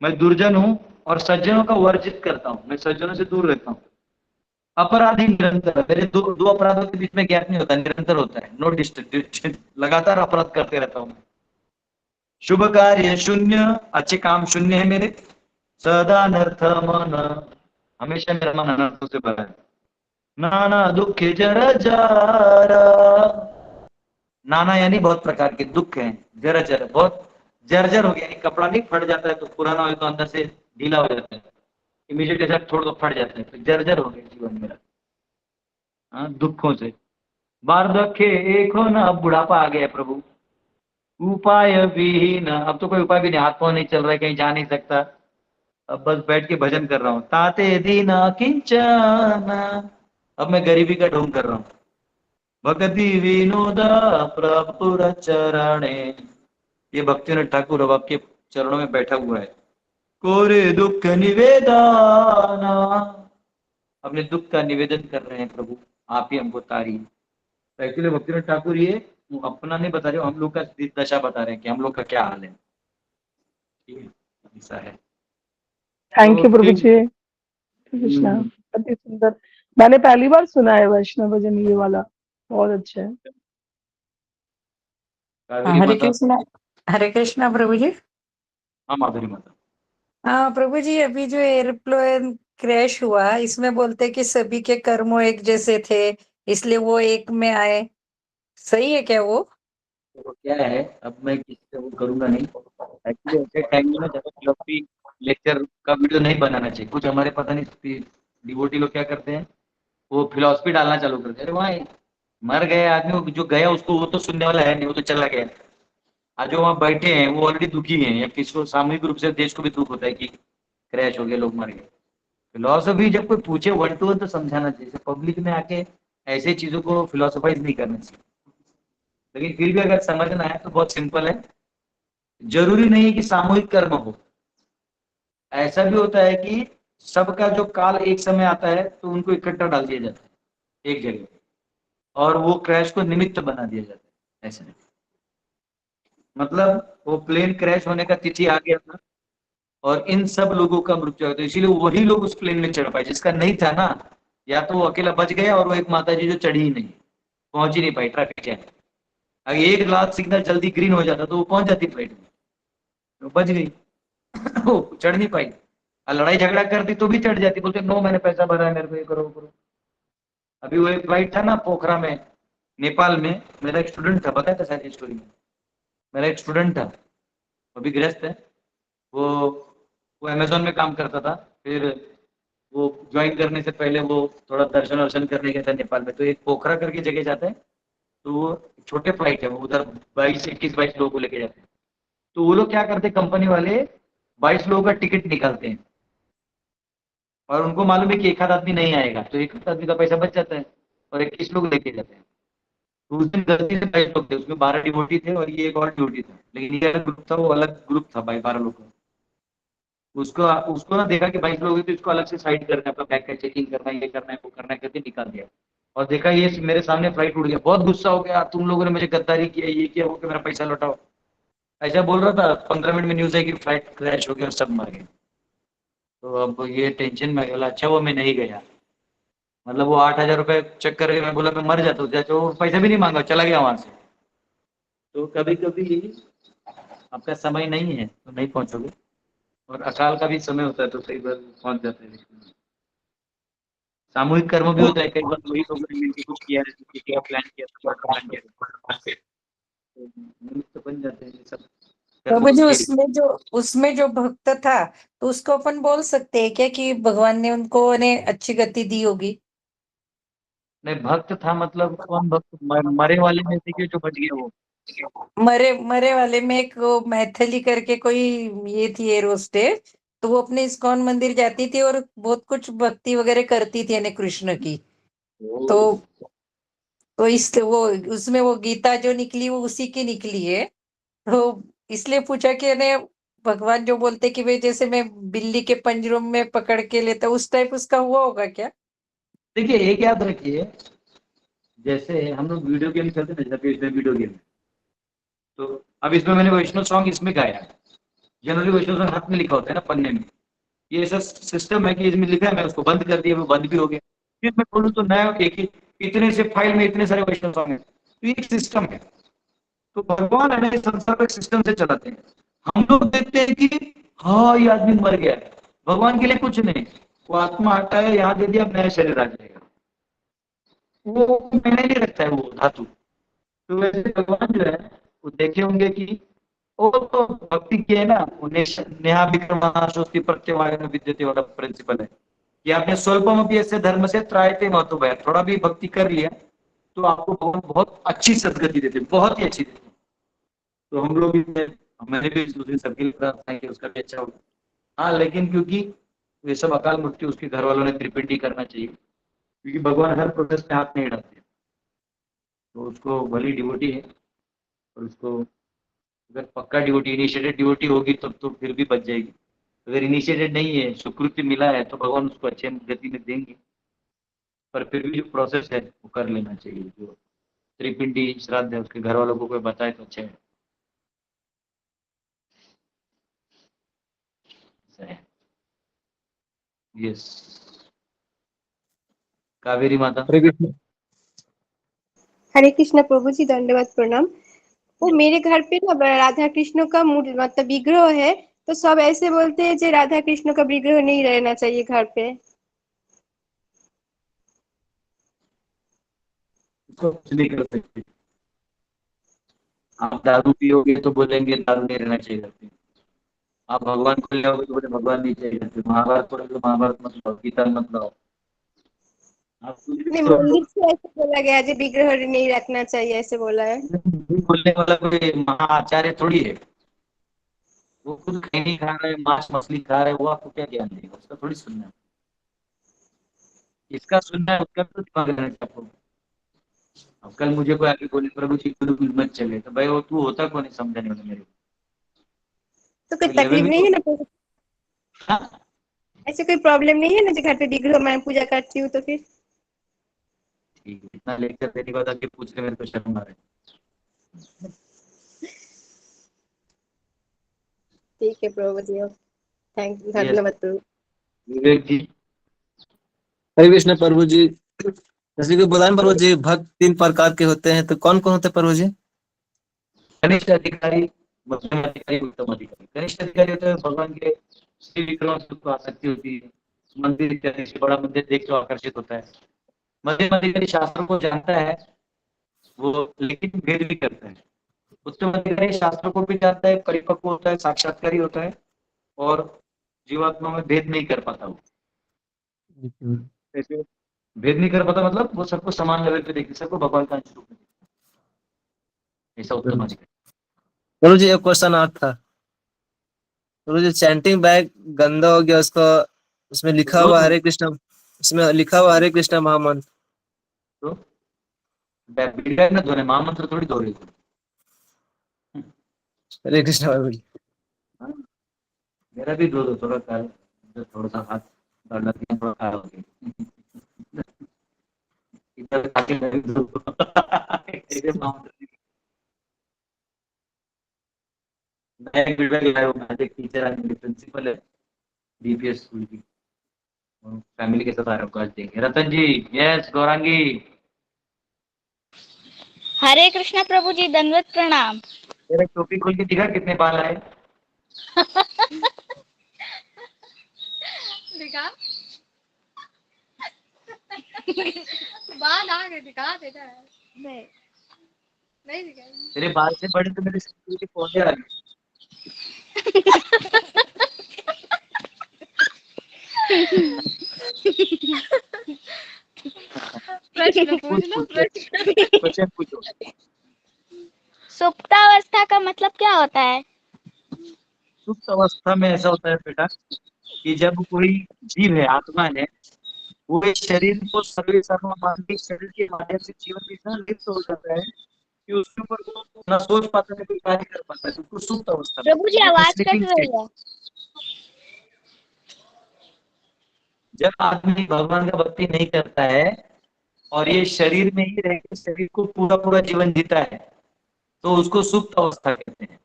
मैं दुर्जन हूँ और सज्जनों का वर्जित करता हूँ, मैं सज्जनों से दूर रहता हूँ। अपराधी निरंतर, मेरे दो अपराधों के बीच में गैप नहीं होता, निरंतर होता है, नो डिस्टेंस, लगातार अपराध करते रहता हूँ। शुभ कार्य शून्य, अच्छे काम शून्य है मेरे। सदा अनर्थ मन, हमेशा मेरा मन अनर्थों से भरा है। नाना दुख जर जारा, नाना यानी बहुत प्रकार के दुख हैं, जरा जरा बहुत जर्जर हो गया, यानी कपड़ा नहीं फट जाता है तो पुराना हो तो अंदर से ढीला हो जाता है, इमीडिएट ऐसा थोड़ा तो फट जाता है, तो जर्जर हो गया जीवन मेरा, हाँ, दुखों से। वार्धक्य एक हो ना, अब बुढ़ापा आ गया है प्रभु। उपाय विहीन, अब तो कोई उपाय भी नहीं, हाथ पांव नहीं चल रहा है, कहीं जा नहीं सकता, अब बस बैठ के भजन कर रहा हूँ। ताते दीन किंचन, अब मैं गरीबी का ढोंग कर रहा हूँ। भक्ति विनोद प्रभुर चरणे, ये भक्ति ठाकुर अब आपके चरणों में बैठा हुआ है। कोरे दुख निवेदन, अपने दुख का निवेदन कर रहे हैं प्रभु, आप ही हमको तारिए। तो एक्चुअली भक्तिनाथ ठाकुर ये अपना नहीं बता रहे, हम लोग का दशा बता रहे हैं कि हम लोग का क्या हाल है, ऐसा है। थैंक यू प्रभु जी। कृष्णा, हम्म, अति सुंदर। मैंने पहली बार सुना है वैष्णव भजन ये वाला, बहुत अच्छा है। कावेरी हरे माता, कृष्णा, हरे कृष्णा प्रभु जी। हाँ माधुरी माता। हाँ प्रभु जी, अभी जो एयरप्लेन क्रैश हुआ, इसमें बोलते कि सभी के कर्म एक जैसे थे, इसलिए वो एक में आए, सही है क्या वो? तो क्या है, अब मैं किसी से वो करूंगा नहीं, एक्चुअली ऐसे टाइम में ना ज्यादा फ्लफी लेक्चर का वीडियो नहीं बनाना चाहिए। कुछ हमारे पता नहीं डिवोटी लोग क्या करते हैं, वो फिलॉसफी डालना चालू करते हैं। अरे वहाँ मर गए आदमी, वो जो गया उसको वो तो सुनने वाला है नहीं, वो तो चला गया। आज जो वहाँ बैठे हैं वो ऑलरेडी दुखी हैं, या किसी को सामूहिक रूप से देश को भी दुख होता है कि क्रैश हो गए, लोग मर गए। फिलोसफी जब कोई पूछे वन टू वन तो समझाना चाहिए, पब्लिक में आके ऐसे चीजों को फिलोसफाइज नहीं करना चाहिए। लेकिन फिर भी अगर समझना है तो बहुत सिंपल है, जरूरी नहीं है कि सामूहिक कर्म हो। ऐसा भी होता है कि सबका जो काल एक समय आता है तो उनको इकट्ठा डाल दिया जाता है एक जगह, और वो क्रैश को निमित्त बना दिया जाता है। ऐसे नहीं, मतलब वो प्लेन क्रैश होने का तिथि आ गया था और इन सब लोगों का मृत्यु हो गया, तो इसीलिए वही लोग उस प्लेन में चढ़ पाए, जिसका नहीं था ना, या तो वो अकेला बच गया और वो एक माता जी जो चढ़ी ही नहीं, पहुंच ही नहीं पाई, ट्रैफिक जैम। अगर एक लाल सिग्नल जल्दी ग्रीन हो जाता तो वो पहुंच जाती फ्लाइट में, तो बच गई। वो चढ़ नहीं पाई, और लड़ाई झगड़ा करती तो भी चढ़ जाती, बोलते नो मैंने पैसा भरा है, मेरे को ये करो वो करो। अभी वो एक फ्लाइट था ना पोखरा में, नेपाल में, मेरा एक स्टूडेंट था, बताया था शायद स्टोरी में, मेरा एक स्टूडेंट था, अभी गृहस्थ है वो वो अमेजोन में काम करता था। फिर वो ज्वाइन करने से पहले वो थोड़ा दर्शन वर्शन करने गया था नेपाल में, तो एक पोखरा करके जगह जाता है, तो वो छोटे फ्लाइट है, वो उधर 22 लोगों को लेके जाते हैं। तो वो लोग क्या करते हैं, कंपनी वाले 22 लोगों का टिकट निकालते हैं, और उनको मालूम है कि एक आध आदमी नहीं आएगा, तो एक आदमी का पैसा बच जाता है, और 21 लोग लेके जाते हैं। तो उस दिन गलती से 22 लोग थे, उसमें 12 डिवोटी थे और ये एक और डिवोटी था, लेकिन ये अलग ग्रुप था, वो अलग ग्रुप था भाई, 12 लोग का। उसको उसको ना देखा कि 22 लोग हैं, तो इसको अलग से साइड करना है, अपना बैग का चेकिंग करना है, ये करना है वो करना है करके निकाल दिया। और देखा ये मेरे सामने फ्लाइट उड़ गया, बहुत गुस्सा हो गया, तुम लोगों ने मुझे गद्दारी किया, ये किया वो, कि मेरा पैसा लौटाओ, ऐसा बोल रहा था। 15 मिनट में न्यूज है कि फ्लाइट क्रैश हो गया और सब मर गए। तो अब ये टेंशन में बोला, अच्छा वो मैं नहीं गया, मतलब वो 8,000 रुपये चेक करके मैं बोला मैं मर जाता हूँ, तो वो पैसा भी नहीं मांगा, चला गया वहां से। तो कभी कभी आपका समय नहीं है तो नहीं पहुंचोगे, और अकाल का भी समय होता है तो कई बार पहुंच जाते हैं। सामूहिक कर्म भी होता है, कई बार वही लोगों ने मिलकर कुछ किया है, किसी का प्लान किया, प्लान किया, तो निमित्त बन जाते हैं ये सब कर्म प्रभु जी, के। उसमें जो भक्त था, तो उसको अपन बोल सकते हैं क्या कि भगवान ने उनको ने अच्छी गति दी होगी? नहीं, भक्त था मतलब कौन भक्त? मरे वाले में से कि जो बच गया वो? मरे मरे वाले में एक वो मैथिली करके कोई ये थी एरोस्टेज, तो वो अपने इस्कॉन मंदिर जाती थी और बहुत कुछ भक्ति वगैरह करती थी यानी कृष्ण की। तो तो इस वो उसमें वो गीता जो निकली वो उसी की निकली है। तो इसलिए पूछा कि यानी भगवान जो बोलते कि भाई जैसे मैं बिल्ली के पंजरों में पकड़ के लेता हूँ, उस टाइप उसका हुआ होगा क्या? देखिए, एक याद रखिए, जैसे हम लोग वीडियो गेम खेलते हैं, जैसे इसमें वीडियो गेम, तो अब इसमें मैंने वैष्णव सॉन्ग इसमें गाया है। जनरली वैष्णव सॉन्ग हाथ में लिखा होता है ना, पन्ने में। ये ऐसा सिस्टम है कि इसमें लिखा है, मैं उसको बंद कर दिया, वो बंद भी हो गया। फिर मैं खोलूं तो नया एक ही इतने से फाइल में इतने सारे वैष्णव सॉन्ग है, तो ये एक सिस्टम है। तो भगवान है ना, इस संसार को एक सिस्टम से चलाते हैं। हम लोग देखते हैं कि हाँ ये आदमी मर गया है, भगवान के लिए कुछ नहीं, वो आत्मा आता है, यहाँ दे दिया, अब नया शरीर आ जाएगा। वो मैंने नहीं रखता है वो धातु। तो वैसे भगवान जो है, वो देखे होंगे कि वो तो भक्ति की है ना, वो नेहा विक्रमः स्वस्ति प्रत्यवाय विद्यते वाला प्रिंसिपल है कि आपने स्वल्पम अपि यस्य धर्म से त्रायते महतो भय, थोड़ा भी भक्ति कर लिया तो आपको भगवान बहुत अच्छी सदगति देते, बहुत ही अच्छी देते। तो हम लोग भी, मैंने भी दूसरे सबके लिए प्रार्थना की उसका भी अच्छा होगा। हाँ, लेकिन क्योंकि ये सब अकाल मृत्यु उसके घर वालों ने त्रिपिंडी करना चाहिए, क्योंकि भगवान हर प्रोसेस में हाथ नहीं डालते। तो उसको भली डिवोटी है, और उसको अगर पक्का डिवोटी, इनिशिएटेड डिवोटी होगी तब तो फिर भी बच जाएगी। अगर इनिशिएटेड नहीं है, सुकृति मिला है, तो भगवान उसको अच्छे गति में देंगे। पर फिर भी जो प्रोसेस है वो कर लेना चाहिए। जो त्रिपिंडी श्राद्ध है, उसके घर वालों को कोई बताए तो अच्छा है। यस, कावेरी माता। हरे कृष्ण प्रभु जी, दंडवत प्रणाम। वो मेरे घर पे ना राधा कृष्ण का मतलब विग्रह है, तो सब ऐसे बोलते हैं कि राधा कृष्ण का विग्रह नहीं रहना चाहिए घर पे। उसको कुछ नहीं कर सकते। आप दारू पियोगे तो बोलेंगे दारू नहीं रहना चाहिए घर पे। आप भगवान को ले आओगे तो बोले भगवान नहीं चाहिए घर पे। महाभारत पढ़ोगे तो महाभारत मत लाओ, गीता मत लाओ। आप कुछ भी नहीं, करो, मंदिर से ऐसे बोला गया है कि विग्रह नहीं रखना चाहिए, ऐसे बोला है। बोलने वाला कोई महाआचार्य थोड़ी है। वो खुद खैनी खा रहा है, मांस मछली खा रहा है, वो आपको क्या ज्ञान देगा? उसका थोड़ी सुनना है। इसका सुनना है, उसका तो दिमाग रहना चाहिए आपको। अब कल मुझे कोई आके बोले प्रभु जी गुरुकुल मत चले, तो भाई वो तू होता कौन है समझाने वाला मेरे को? तो कोई कोई लेवल तकलीफ भी नहीं तो। है ना? हाँ, ऐसे कोई प्रॉब्लम नहीं है ना जो घर पे विग्रह मैं पूजा करती हूँ तो फिर? ठीक है, इतना लेक्चर देने के बाद आके पूछ रहे, मेरे को शर्म आ रहा है। ठीक है प्रभु जी, थैंक यू, यस, धन्यवाद प्रभु। विवेक जी। हरे कृष्ण प्रभु जी। जैसे कि बताएं प्रभु जी, भक्त 3 प्रकार के होते हैं, तो कौन कौन होते हैं प्रभु जी? कनिष्ठ अधिकारी, मध्यम अधिकारी, उत्तम अधिकारी। कनिष्ठ अधिकारी होते हैं भगवान के श्री विक्रम को आसक्ति होती है, मंदिर जाने से, बड़ा मंदिर देख के आकर्षित होता है। मध्यम अधिकारी शास्त्रों को जानता है वो, लेकिन भेद भी करता है। उत्तम अधिकारी शास्त्रों को भी जानता है, परिपक्व होता है, साक्षात्कारी होता है, और जीवात्मा में भेद नहीं कर पाता वो। ऐसे भेद नहीं कर पाता मतलब वो सबको समान लेवल पे देखते, सबको भगवान का अंश रूप में देखते। ऐसा उत्तम अधिकारी। प्रभु जी एक क्वेश्चन और था। प्रभु जी चैंटिंग बैग गंदा हो गया, उसको उसमें लिखा दो हुआ दो हरे कृष्ण, उसमें लिखा हुआ हरे कृष्ण महामंत्र। तो बैग ना धोने, महामंत्र थोड़ी धो रही थी। हरे कृष्ण प्रभु जी। हाँ, मेरा भी दो दो थोड़ा सा, थोड़ा सा हाथ डालना चाहिए, थोड़ा खा हो गया। इधर खाके मैं भी दो ऐसे महामंत्र। मैं एक फीडबैक लाया हूँ, मैं एक टीचर है, मेरी प्रिंसिपल है डीपीएस स्कूल की, फैमिली के साथ आ रहा हूँ, आज देंगे। रतन जी, यस गौरांगी। हरे कृष्ण प्रभु जी, दंडवत प्रणाम। मेरा टोपी खोल के दिखा कितने बाल आए। दिखा। बाल आ गए, दिखा देना है। नहीं, नहीं दिखाई। तेरे बाल से बड़े तो मेरे सिर के पौधे आ गए। प्रश्न पूछ लो, प्रश्न। क्वेश्चन पूछो। सुप्तावस्था का मतलब क्या होता है? सुप्त अवस्था में ऐसा होता है बेटा कि जब कोई जीव है, आत्मा है, वो इस शरीर को सर्वे सर्वमान्विक शरीर के माध्यम से जीवन में इतना लिप्त हो जाता है कि उसके ऊपर वो ना सोच पाता है, कोई कार्य कर पाता है, तो उसको सुप्त अवस्था में, प्रभु जी आवाज कट स्लीपिंग रही स्टेट। है। जब आदमी भगवान का भक्ति नहीं करता है और ये शरीर में ही रह के शरीर को पूरा पूरा जीवन जीता है, तो उसको सुप्त अवस्था कहते हैं।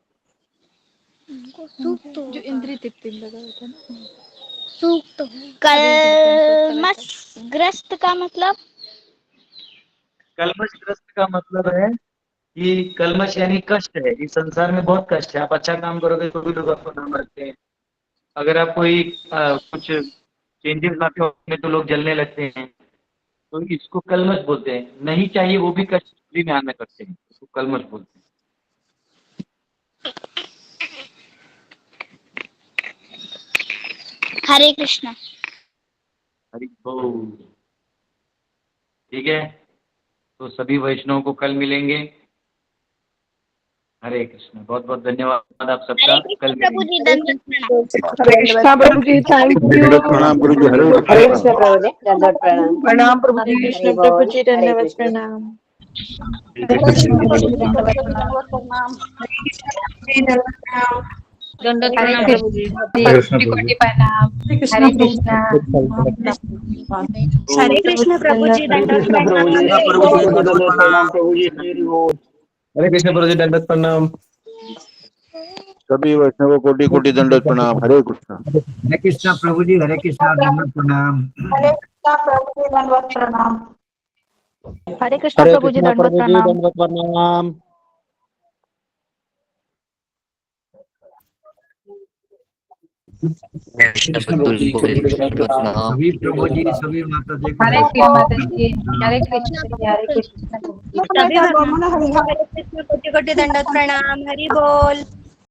जो इंद्रिय तृप्ति लगा होता है ना, सुप्त। कलमशग्रस्त का मतलब? कलमशग्रस्त का मतलब है कि कलमश यानी कष्ट है, इस संसार में बहुत कष्ट है। आप अच्छा काम करोगे तो भी लोग आपको नाम रखते हैं, अगर आप कोई कुछ चेंजेस लाते हो उसमें तो लोग जलने लगते हैं, तो इसको कलमश बोलते हैं। नहीं चाहिए वो भी कष्ट फ्री में आना करते हैं, इसको कलमश बोलते हैं। हरे कृष्णा। हरि बोल। ठीक है, तो सभी वैष्णवों को कल मिलेंगे। हरे कृष्ण, बहुत बहुत धन्यवाद आप सबका। हरे कल कृष्ण प्रभु मिलेंगे। जी, दंडवत प्रणाम। हरे कृष्णा प्रभु जी, थैंक यू। प्रणाम गुरु जी। हरे हरे कृष्ण प्रभु जी, दंडवत प्रणाम। प्रणाम प्रभु जी। हरि बोल। हरे कृष्ण। दंडवत प्रणाम हरे प्रभु जी। कोटि प्रणाम। हरे कृष्णा। हरे कृष्ण प्रभु जी, दंडवत प्रणाम। हरे कृष्ण प्रभु जी, दंडवत प्रणाम। सभी वैष्णव कोटि कोटि दंडवत प्रणाम। हरे कृष्ण। हरे कृष्णा प्रभु जी, हरे कृष्णा, दंडवत प्रणाम। हरे कृष्णा प्रभु जी, दंडवत प्रणाम। हरे कृष्ण प्रभु जी, दंडवत प्रणाम। प्रणाम। सभी प्रभु जी, सभी माता जी को हरे कृष्ण माता जी, हरे कृष्ण, हरे कृष्ण। सभी भगवान को हरे कृष्ण कोटि कोटि दंडवत प्रणाम। हरि बोल।